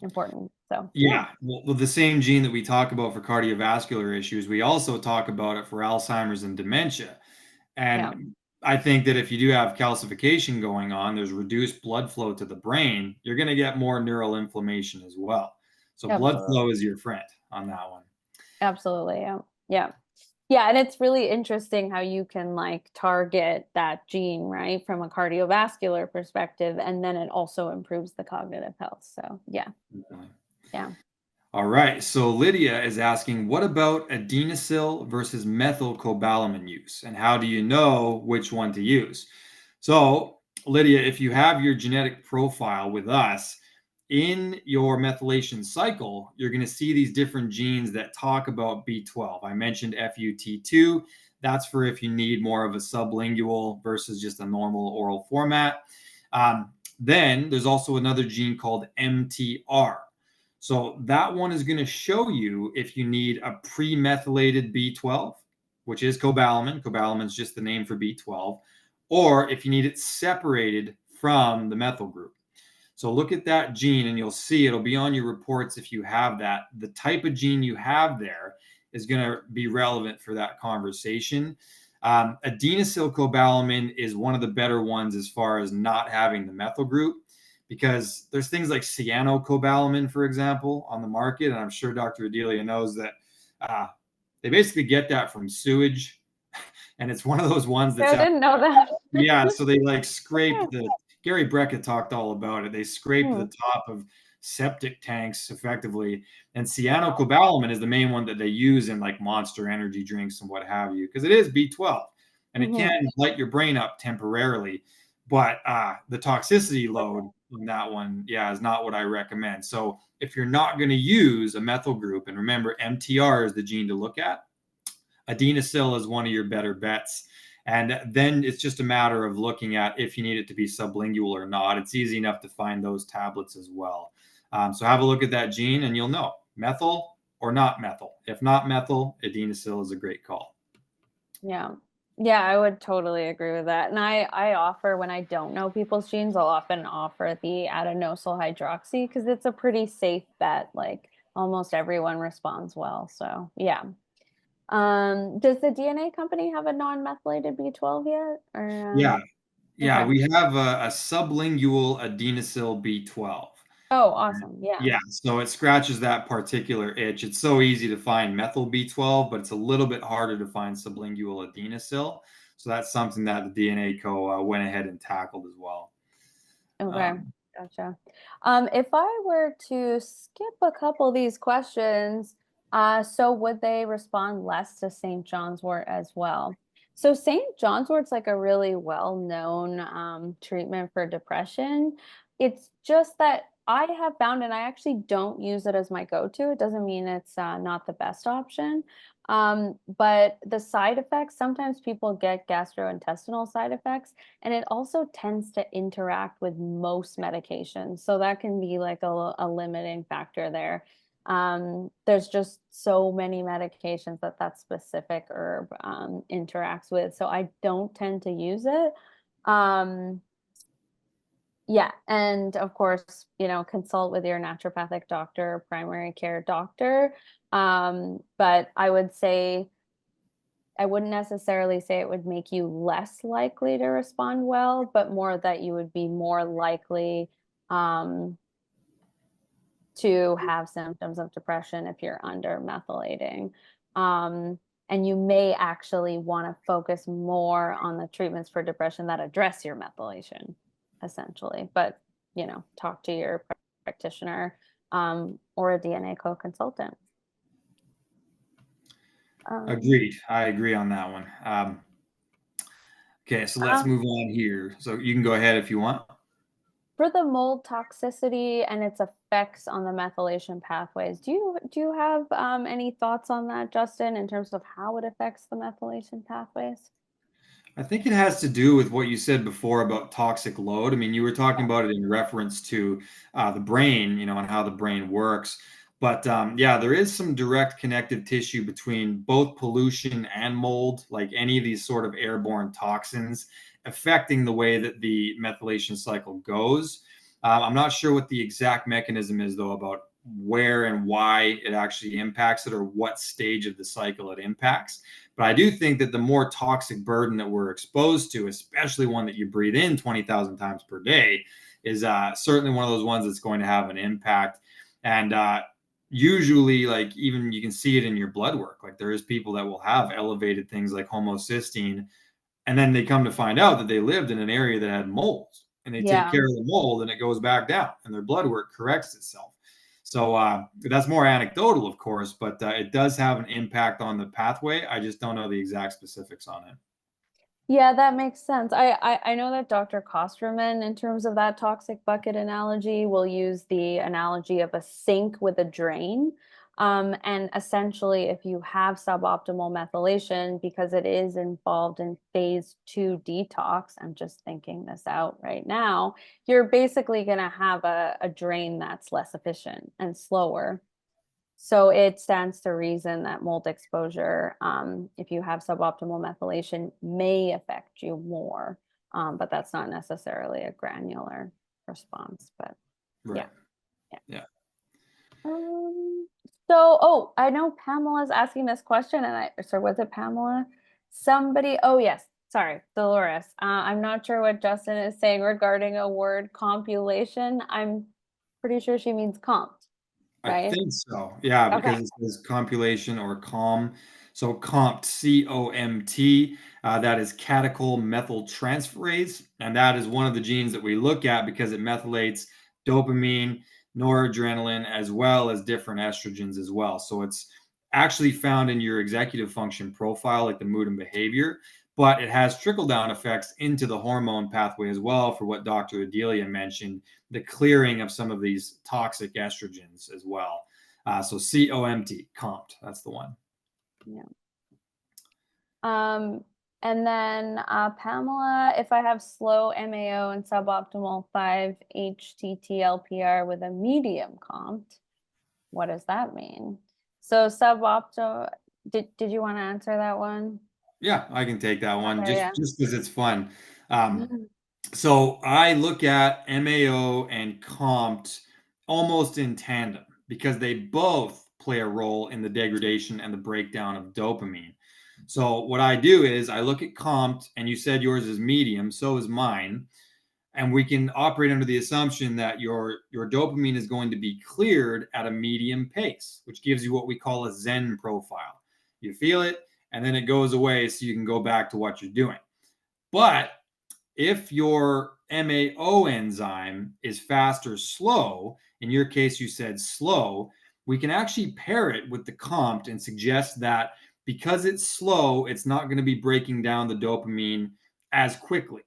important. So Yeah, well, the same gene that we talk about for cardiovascular issues, we also talk about it for Alzheimer's and dementia. yeah, And I think that if you do have calcification going on, there's reduced blood flow to the brain, you're going to get more neural inflammation as well. So blood absolutely, flow is your friend on that one. absolutely, yeah, yeah. Yeah, and it's really interesting how you can like target that gene, right, from a cardiovascular perspective, and then it also improves the cognitive health. So yeah, Definitely. yeah. All right. So Lydia is asking, what about adenosine versus methylcobalamin use? And how do you know which one to use? So, Lydia, if you have your genetic profile with us, in your methylation cycle, you're going to see these different genes that talk about B12. I mentioned FUT2. That's for if you need more of a sublingual versus just a normal oral format. Then there's also another gene called MTR. So that one is going to show you if you need a pre-methylated B12, which is cobalamin. Cobalamin is just the name for B12, or if you need it separated from the methyl group. So look at that gene and you'll see it'll be on your reports if you have that. The type of gene you have there is going to be relevant for that conversation. Adenosylcobalamin is one of the better ones as far as not having the methyl group, because there's things like cyanocobalamin, for example, on the market. And I'm sure Dr. Adelia knows that they basically get that from sewage. And it's one of those ones that's I didn't know that. yeah, so they like scrape the Gary Brecka talked all about it. They scrape Hmm. the top of septic tanks effectively. And cyanocobalamin is the main one that they use in like Monster energy drinks and what have you, because it is B12 and it Mhm. can light your brain up temporarily. But the toxicity load on that one, yeah, is not what I recommend. So if you're not going to use a methyl group, and remember, MTR is the gene to look at, adenosine is one of your better bets. And then it's just a matter of looking at if you need it to be sublingual or not. It's easy enough to find those tablets as well. So have a look at that gene and you'll know methyl or not methyl. If not methyl, adenosine is a great call. Yeah. Yeah, I would totally agree with that. And I offer, when I don't know people's genes, I'll often offer the adenosyl hydroxy because it's a pretty safe bet. Like almost everyone responds well. So yeah. Does the DNA company have a non-methylated B12 yet? Or Yeah, yeah, okay. we have a sublingual adenosine B12. Oh, awesome. Yeah. Yeah, so it scratches that particular itch. It's so easy to find methyl B12, but it's a little bit harder to find sublingual adenosine. So that's something that the DNA Co. Went ahead and tackled as well. Okay. Um, Gotcha. If I were to skip a couple of these questions, so would they respond less to St. John's wort as well? So St. John's wort's like a really well-known treatment for depression. It's just that I have found, and I actually don't use it as my go-to. It doesn't mean it's not the best option. But the side effects, sometimes people get gastrointestinal side effects, and it also tends to interact with most medications. So that can be like a limiting factor there. There's just so many medications that specific herb interacts with. So I don't tend to use it. Um, Yeah, and of course, consult with your naturopathic doctor, primary care doctor. But I wouldn't necessarily say it would make you less likely to respond well, but more that you would be more likely um, to have symptoms of depression if you're under methylating. Um, and you may actually want to focus more on the treatments for depression that address your methylation, essentially. But, talk to your practitioner or a DNA co-consultant. Um, Agreed. I agree on that one. Okay, so let's um, move on here. So you can go ahead if you want. for the mold toxicity and its effects on the methylation pathways, do you have any thoughts on that, Justin, in terms of how it affects the methylation pathways? I think it has to do with what you said before about toxic load. I mean, you were talking about it in reference to the brain, and how the brain works. But yeah, there is some direct connective tissue between both pollution and mold, like any of these sort of airborne toxins affecting the way that the methylation cycle goes. I'm not sure what the exact mechanism is, though, about where and why it actually impacts it or what stage of the cycle it impacts. But I do think that the more toxic burden that we're exposed to, especially one that you breathe in 20,000 times per day, is certainly one of those ones that's going to have an impact. And usually, like, even you can see it in your blood work. Like, there is people that will have elevated things like homocysteine, and then they come to find out that they lived in an area that had mold, and they take Yeah. care of the mold and it goes back down and their blood work corrects itself. So that's more anecdotal, of course, but it does have an impact on the pathway. I just don't know the exact specifics on it. Yeah, that makes sense. I know that Dr. Kosterman, in terms of that toxic bucket analogy, will use the analogy of a sink with a drain. And essentially, if you have suboptimal methylation, because it is involved in phase 2 detox, I'm just thinking this out right now, you're basically going to have a drain that's less efficient and slower. So it stands to reason that mold exposure, if you have suboptimal methylation, may affect you more. But that's not necessarily a granular response. But yeah, Right. yeah. Yeah. Um, so, I know Pamela's asking this question, and so was it Pamela? Somebody, oh yes, sorry, Dolores. I'm not sure what Justin is saying regarding a word compilation. I'm pretty sure she means comped, I right? think so. Yeah, Okay. because it says compilation or COM. So COMT, COMT, that is catechol methyltransferase. And that is one of the genes that we look at because it methylates dopamine, noradrenaline, as well as different estrogens as well. So it's actually found in your executive function profile, like the mood and behavior, but it has trickle down effects into the hormone pathway as well, for what Dr. Adelia mentioned, the clearing of some of these toxic estrogens as well. So COMT, COMT, that's the one. Yeah. And then Pamela, if I have slow MAO and suboptimal 5-HTT-LPR with a medium COMT, what does that mean? So suboptimal, did you want to answer that one? Yeah, I can take that one Okay, just because it's fun. yeah. So I look at MAO and COMT almost in tandem because they both play a role in the degradation and the breakdown of dopamine. So what I do is I look at COMT, and you said yours is medium, so is mine, and we can operate under the assumption that your dopamine is going to be cleared at a medium pace, which gives you what we call a Zen profile. You feel it, and then it goes away, so you can go back to what you're doing. But if your MAO enzyme is fast or slow, in your case, you said slow, we can actually pair it with the COMT and suggest that because it's slow, it's not going to be breaking down the dopamine as quickly,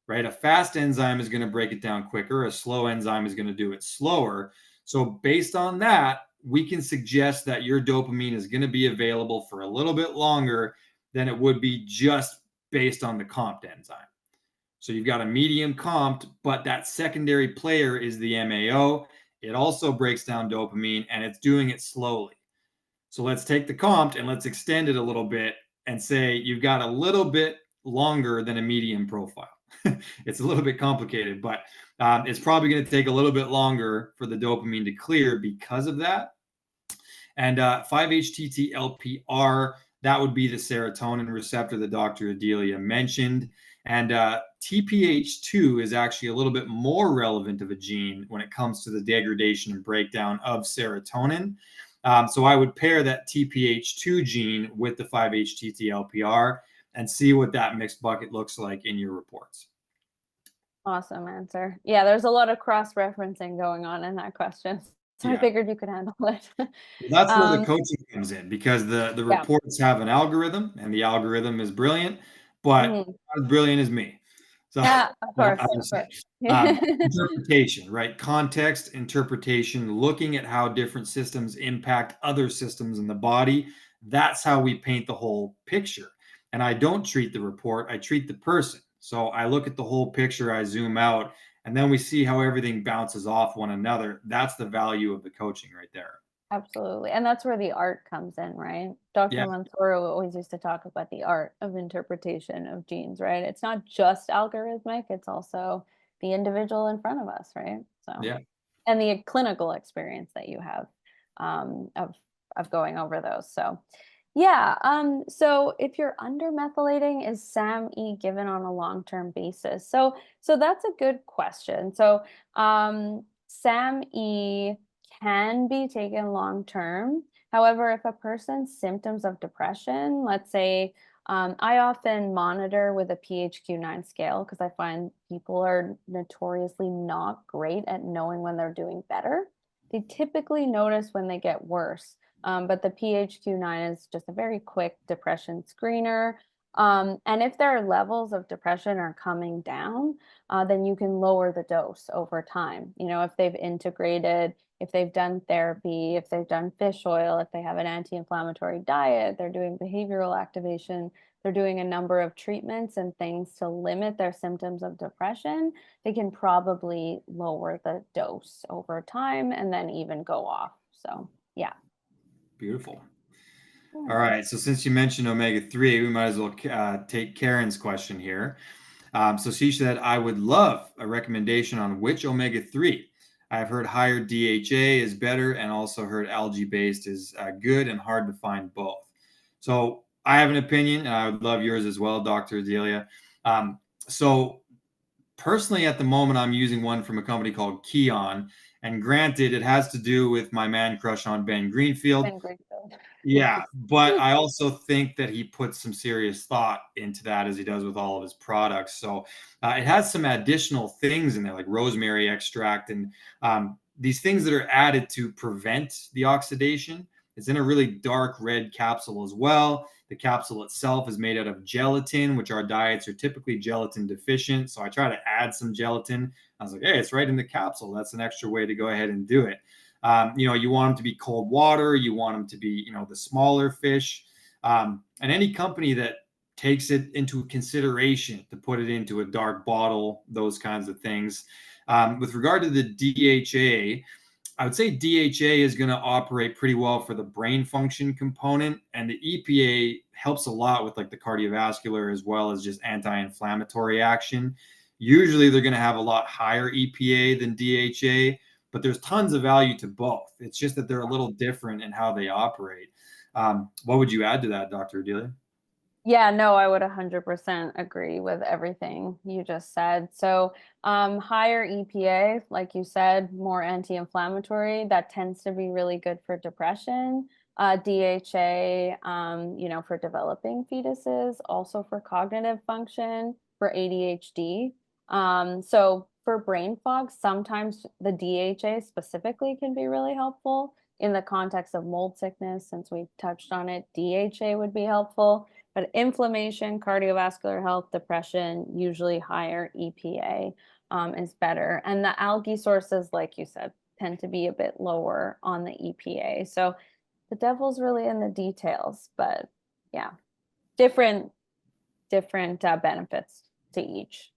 right? A fast enzyme is going to break it down quicker, a slow enzyme is going to do it slower. So, based on that, we can suggest that your dopamine is going to be available for a little bit longer than it would be just based on the COMT enzyme. So you've got a medium COMT, but that secondary player is the MAO. It also breaks down dopamine, and it's doing it slowly. So let's take the COMT and let's extend it a little bit and say you've got a little bit longer than a medium profile. It's a little bit complicated, but it's probably going to take a little bit longer for the dopamine to clear because of that. And 5-HTT-LPR, that would be the serotonin receptor that Dr. Adelia mentioned. And TPH2 is actually a little bit more relevant of a gene when it comes to the degradation and breakdown of serotonin. So I would pair that TPH2 gene with the 5-HTT-LPR and see what that mixed bucket looks like in your reports. Awesome answer. Yeah, there's a lot of cross-referencing going on in that question. So I Yeah. figured you could handle it. Well, that's where the Um, coaching comes in, because the yeah. reports have an algorithm, and the algorithm is brilliant, but Mhm. not as brilliant as me. So Yeah, of I course, of understand. course. Interpretation, right? Context, interpretation, looking at how different systems impact other systems in the body. That's how we paint the whole picture. And I don't treat the report, I treat the person. So I look at the whole picture, I zoom out, and then we see how everything bounces off one another. That's the value of the coaching right there. Absolutely. And that's where the art comes in, right? Dr. Yeah. Mansour always used to talk about the art of interpretation of genes, right? It's not just algorithmic, it's also the individual in front of us, right? So, Yeah. and the clinical experience that you have um, of of going over those. So, yeah. So if you're under methylating, is SAM-E given on a long-term basis? So that's a good question. So SAM-E can be taken long term. However, if a person's symptoms of depression, let's say, I often monitor with a PHQ-9 scale because I find people are notoriously not great at knowing when they're doing better. They typically notice when they get worse. But the PHQ-9 is just a very quick depression screener. And if their levels of depression are coming down, then you can lower the dose over time. You know, if they've integrated, if they've done therapy, if they've done fish oil, if they have an anti-inflammatory diet, they're doing behavioral activation, they're doing a number of treatments and things to limit their symptoms of depression, they can probably lower the dose over time and then even go off. So, yeah. Beautiful. Yeah. All right. So since you mentioned omega-3, we might as well take Karen's question here. So she said, I would love a recommendation on which omega-3. I've heard higher DHA is better, and also heard algae-based is good and hard to find both. So I have an opinion, and I would love yours as well, Dr. Adelia. So personally, at the moment, I'm using one from a company called Keon. And granted, it has to do with my man crush on Ben Greenfield. Ben Greenfield. Yeah, but I also think that he puts some serious thought into that, as he does with all of his products. So it has some additional things in there, like rosemary extract and these things that are added to prevent the oxidation. It's in a really dark red capsule as well. The capsule itself is made out of gelatin, which our diets are typically gelatin deficient. So I try to add some gelatin. I was like, hey, it's right in the capsule. That's an extra way to go ahead and do it. You want them to be cold water. You want them to be, the smaller fish. And any company that takes it into consideration to put it into a dark bottle, those kinds of things. With regard to the DHA, I would say DHA is going to operate pretty well for the brain function component, and the EPA helps a lot with like the cardiovascular as well as just anti-inflammatory action. Usually, they're going to have a lot higher EPA than DHA, but there's tons of value to both. It's just that they're a little different in how they operate. What would you add to that, Dr. Adelia? Yeah, no, I would 100% agree with everything you just said. So, higher EPA, like you said, more anti-inflammatory, that tends to be really good for depression. DHA, for developing fetuses, also for cognitive function, for ADHD. So for brain fog, sometimes the DHA specifically can be really helpful in the context of mold sickness. Since we touched on it, DHA would be helpful. But inflammation, cardiovascular health, depression, usually higher EPA is better. And the algae sources, like you said, tend to be a bit lower on the EPA. So the devil's really in the details, but yeah, different benefits to each.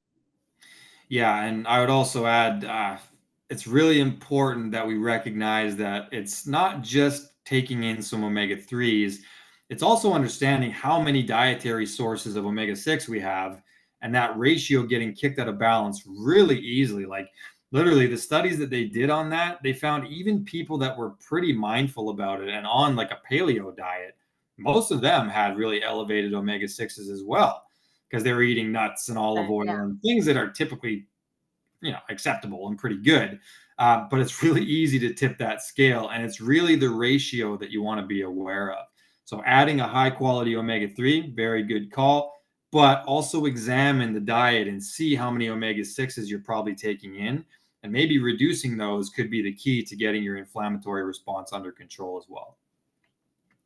Yeah, and I would also add it's really important that we recognize that it's not just taking in some omega 3s, it's also understanding how many dietary sources of omega 6 we have and that ratio getting kicked out of balance really easily. Like literally the studies that they did on that, they found even people that were pretty mindful about it and on like a paleo diet, most of them had really elevated omega 6s as well because they were eating nuts and olive Yeah. oil and things that are typically, acceptable and pretty good. But it's really easy to tip that scale, and it's really the ratio that you want to be aware of. So adding a high quality omega-3, very good call, but also examine the diet and see how many omega-6s you're probably taking in, and maybe reducing those could be the key to getting your inflammatory response under control as well.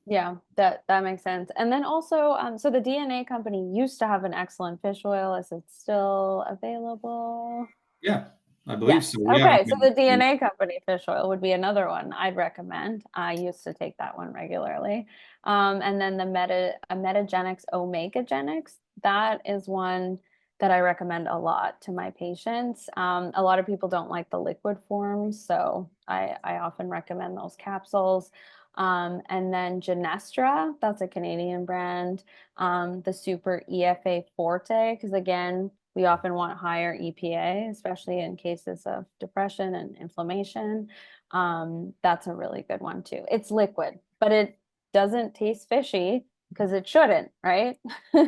Yeah, that makes sense. And then also, so the DNA company used to have an excellent fish oil. Is it still available? Yeah, I believe Yes. so. We have Okay. So the omega-3. DNA company fish oil would be another one I'd recommend. I used to take that one regularly. And then the Metagenics Omegagenics, that is one that I recommend a lot to my patients. A lot of people don't like the liquid forms, so I often recommend those capsules. And then Genestra, that's a Canadian brand. The Super EFA Forte, because again, we often want higher EPA, especially in cases of depression and inflammation. That's a really good one too. It's liquid, but it doesn't taste fishy because it shouldn't, right? Yeah,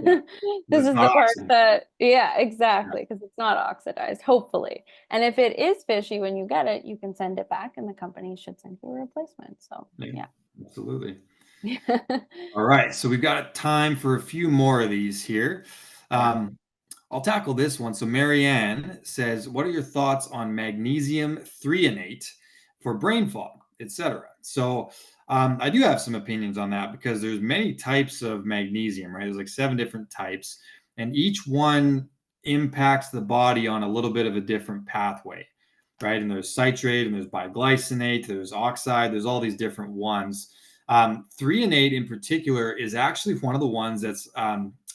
This it's is not the part oxidized. that, yeah, Yeah, exactly, because it's not oxidized, hopefully. And if it is fishy when you get it, you can send it back and the company should send you a replacement. So, yeah, yeah. absolutely. All right, so we've got time for a few more of these here. Yeah. Um, I'll tackle this one. So Marianne says, "What are your thoughts on magnesium threonate for brain fog, etc.?" So I do have some opinions on that because there's many types of magnesium, right? There's like 7 different types, and each one impacts the body on a little bit of a different pathway, right? And there's citrate, and there's biglycinate, there's oxide, there's all these different ones. Threonate in particular is actually one of the ones that's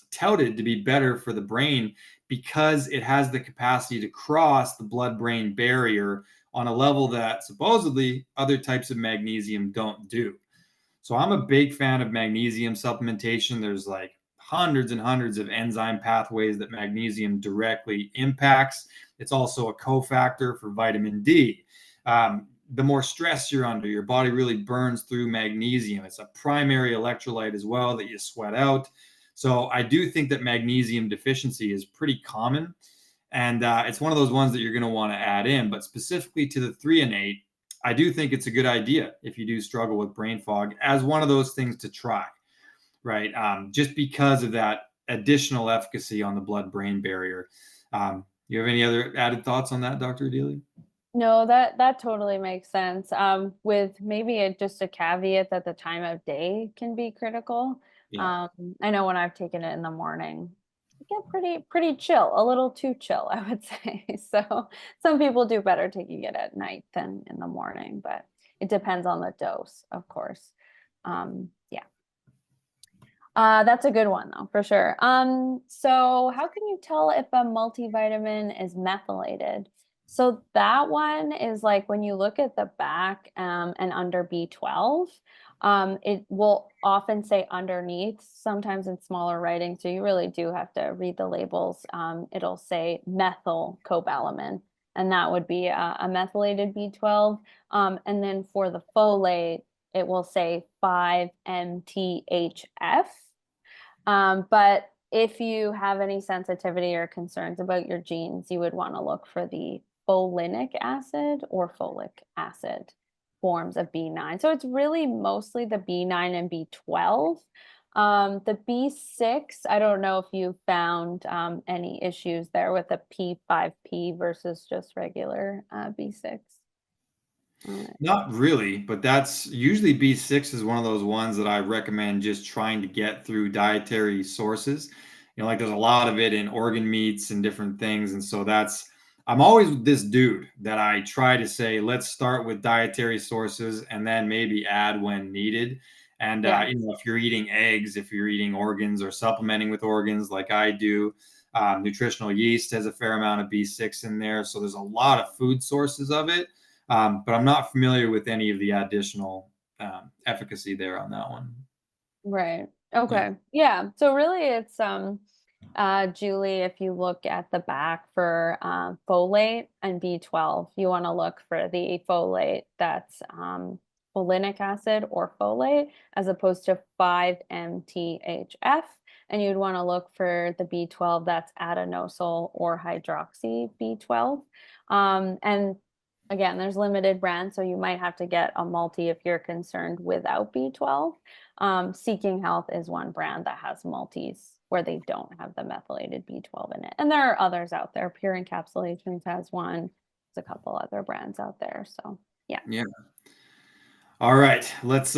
touted to be better for the brain because it has the capacity to cross the blood brain barrier on a level that supposedly other types of magnesium don't do. So I'm a big fan of magnesium supplementation. There's like hundreds and hundreds of enzyme pathways that magnesium directly impacts. It's also a cofactor for vitamin D. The more stress you're under, your body really burns through magnesium. It's a primary electrolyte as well that you sweat out. So I do think that magnesium deficiency is pretty common. And it's one of those ones that you're going to want to add in. But specifically to the threonate, I do think it's a good idea if you do struggle with brain fog as one of those things to try, right? Just because of that additional efficacy on the blood brain barrier. You have any other added thoughts on that, Dr. Adili? No, that totally makes sense. With maybe just a caveat that the time of day can be critical. Yeah. Um, I know when I've taken it in the morning, I get pretty chill, a little too chill, I would say. So some people do better taking it at night than in the morning, but it depends on the dose, of course. Yeah. That's a good one though, for sure. So how can you tell if a multivitamin is methylated? So that one is like when you look at the back and under B12, it will often say underneath, sometimes in smaller writing. So you really do have to read the labels. It'll say methylcobalamin, and that would be a methylated B12. And then for the folate, it will say 5-MTHF. But if you have any sensitivity or concerns about your genes, you would want to look for the folinic acid or folic acid forms of B9. So it's really mostly the B9 and B12. The B6, I don't know if you found any issues there with the P5P versus just regular B6. Not really, but that's usually B6 is one of those ones that I recommend just trying to get through dietary sources. Like there's a lot of it in organ meats and different things. And so I'm always this dude that I try to say, let's start with dietary sources and then maybe add when needed. And, Yeah. if you're eating eggs, if you're eating organs or supplementing with organs like I do, nutritional yeast has a fair amount of B6 in there. So there's a lot of food sources of it, but I'm not familiar with any of the additional efficacy there on that one. Right. Yeah. Okay. Yeah. So really it's Julie, if you look at the back for folate and B12, you want to look for the folate that's folinic acid or folate as opposed to 5-MTHF. And you'd want to look for the B12 that's adenosine or hydroxy B12. And again, there's limited brands, so you might have to get a multi if you're concerned without B12. Seeking Health is one brand that has multis where they don't have the methylated B12 in it. And there are others out there. Pure Encapsulations has one. There's a couple other brands out there. So yeah. Yeah. All right, let's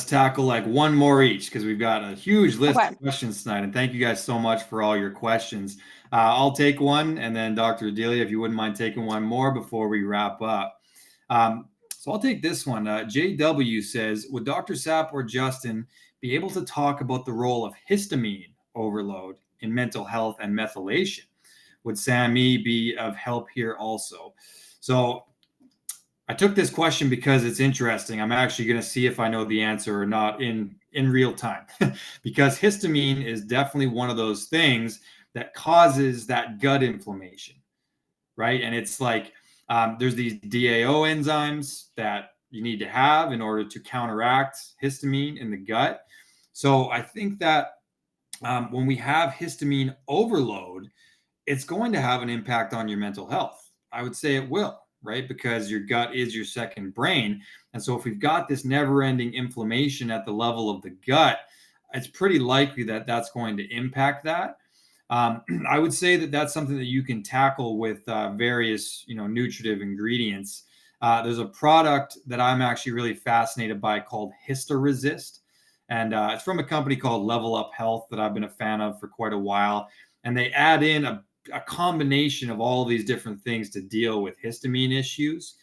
tackle like one more each because we've got a huge list Okay. of questions tonight. And thank you guys so much for all your questions. I'll take one, and then Dr. Adelia, if you wouldn't mind taking one more before we wrap up. So I'll take this one. JW says, would Dr. Sapp or Justin be able to talk about the role of histamine overload in mental health and methylation? Would SAMe be of help here also? So I took this question because it's interesting. I'm actually going to see if I know the answer or not in real time, because histamine is definitely one of those things that causes that gut inflammation, right? And it's like there's these DAO enzymes that you need to have in order to counteract histamine in the gut. So I think that when we have histamine overload, it's going to have an impact on your mental health. I would say it will, right? Because your gut is your second brain. And so if we've got this never-ending inflammation at the level of the gut, it's pretty likely that that's going to impact that. I would say that that's something that you can tackle with various, nutritive ingredients. There's a product that I'm actually really fascinated by called HistaResist, and it's from a company called Level Up Health that I've been a fan of for quite a while. And they add in a combination of all these different things to deal with histamine issues,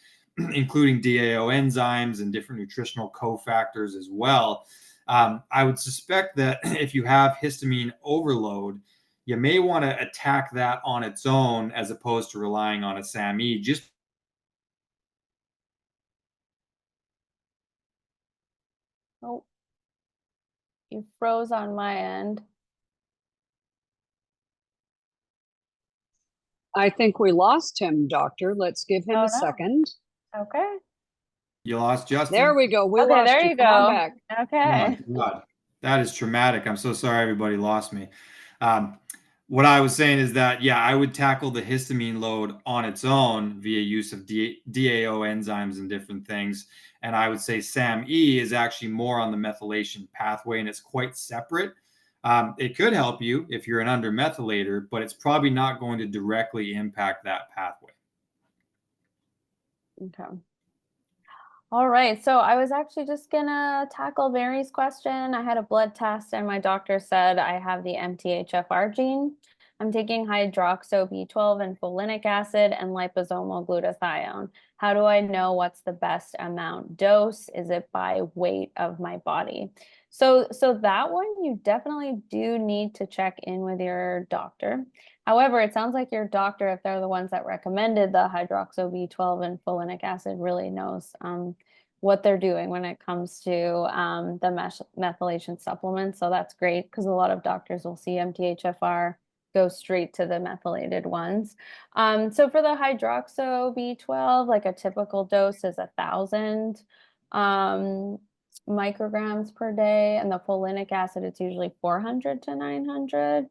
including DAO enzymes and different nutritional cofactors as well. I would suspect that if you have histamine overload, you may want to attack that on its own as opposed to relying on a SAMe. Just Oh, you froze on my end. I think we lost him, doctor. Let's give him Oh a no. second. Okay. you lost Justin. There we go. We Okay, lost there you. you Come on go. back. Oh my Okay. God. That is traumatic. I'm so sorry everybody lost me. Um, what I was saying is that, yeah, I would tackle the histamine load on its own via use of DAO enzymes and different things. And I would say SAMe is actually more on the methylation pathway and it's quite separate. It could help you if you're an undermethylator, but it's probably not going to directly impact that pathway. Okay. All right, so I was actually just gonna tackle Mary's question. I had a blood test and my doctor said I have the MTHFR gene. I'm taking hydroxy B12 and folinic acid and liposomal glutathione. How do I know what's the best amount dose? Is it by weight of my body? So that one you definitely do need to check in with your doctor. However, it sounds like your doctor, if they're the ones that recommended the hydroxy B12 and folinic acid, really knows what they're doing when it comes to the methylation supplements. So that's great because a lot of doctors will see MTHFR go straight to the methylated ones. So for the hydroxy B12, like a typical dose is 1,000 micrograms per day, and the folinic acid, it's usually 400 to 900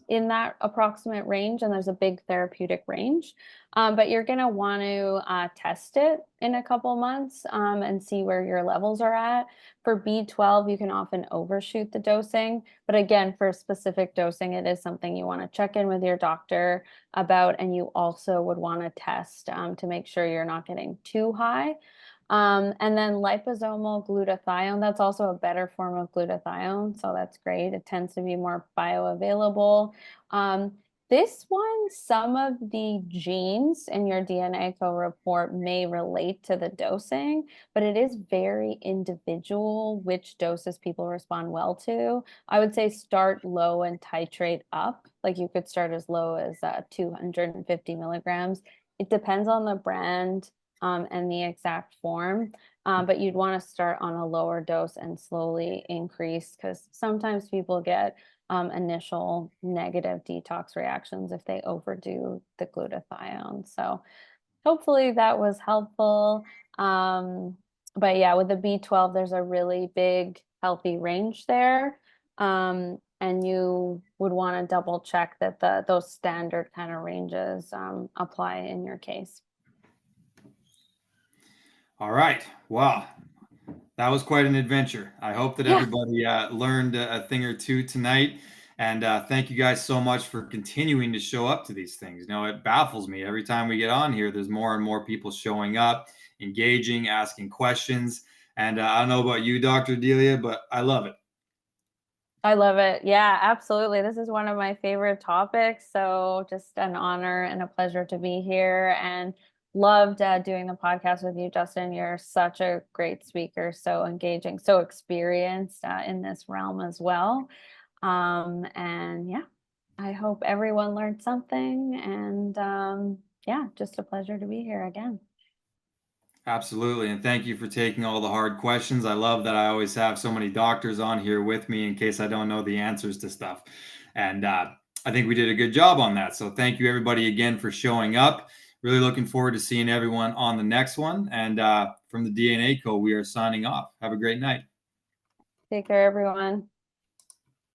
in that approximate range, and there's a big therapeutic range. But you're going to want to test it in a couple months and see where your levels are at. For B12, you can often overshoot the dosing. But again, for specific dosing, it is something you want to check in with your doctor about. And you also would want to test to make sure you're not getting too high. And then liposomal glutathione, that's also a better form of glutathione. So that's great. It tends to be more bioavailable. This one, some of the genes in your DNA co-report may relate to the dosing, but it is very individual which doses people respond well to. I would say start low and titrate up. Like you could start as low as 250 milligrams. It depends on the brand and the exact form. But you'd want to start on a lower dose and slowly increase, because sometimes people get initial negative detox reactions if they overdo the glutathione. So hopefully that was helpful. But yeah, with the B12, there's a really big healthy range there. And you would want to double check that those standard kind of ranges apply in your case. All right. Wow. That was quite an adventure. I hope that Yeah. everybody learned a thing or two tonight. And thank you guys so much for continuing to show up to these things. You know, it baffles me every time we get on here. There's more and more people showing up, engaging, asking questions. And I don't know about you, Dr. Delia, but I love it. I love it. Yeah, absolutely. This is one of my favorite topics. So just an honor and a pleasure to be here, and loved doing the podcast with you, Justin. You're such a great speaker, so engaging, so experienced in this realm as well. And yeah, I hope everyone learned something. And yeah, just a pleasure to be here again. Absolutely. And thank you for taking all the hard questions. I love that I always have so many doctors on here with me in case I don't know the answers to stuff. And I think we did a good job on that. So thank you, everybody, again for showing up. Really looking forward to seeing everyone on the next one. And from the DNA Co, we are signing off. Have a great night. Take care, everyone.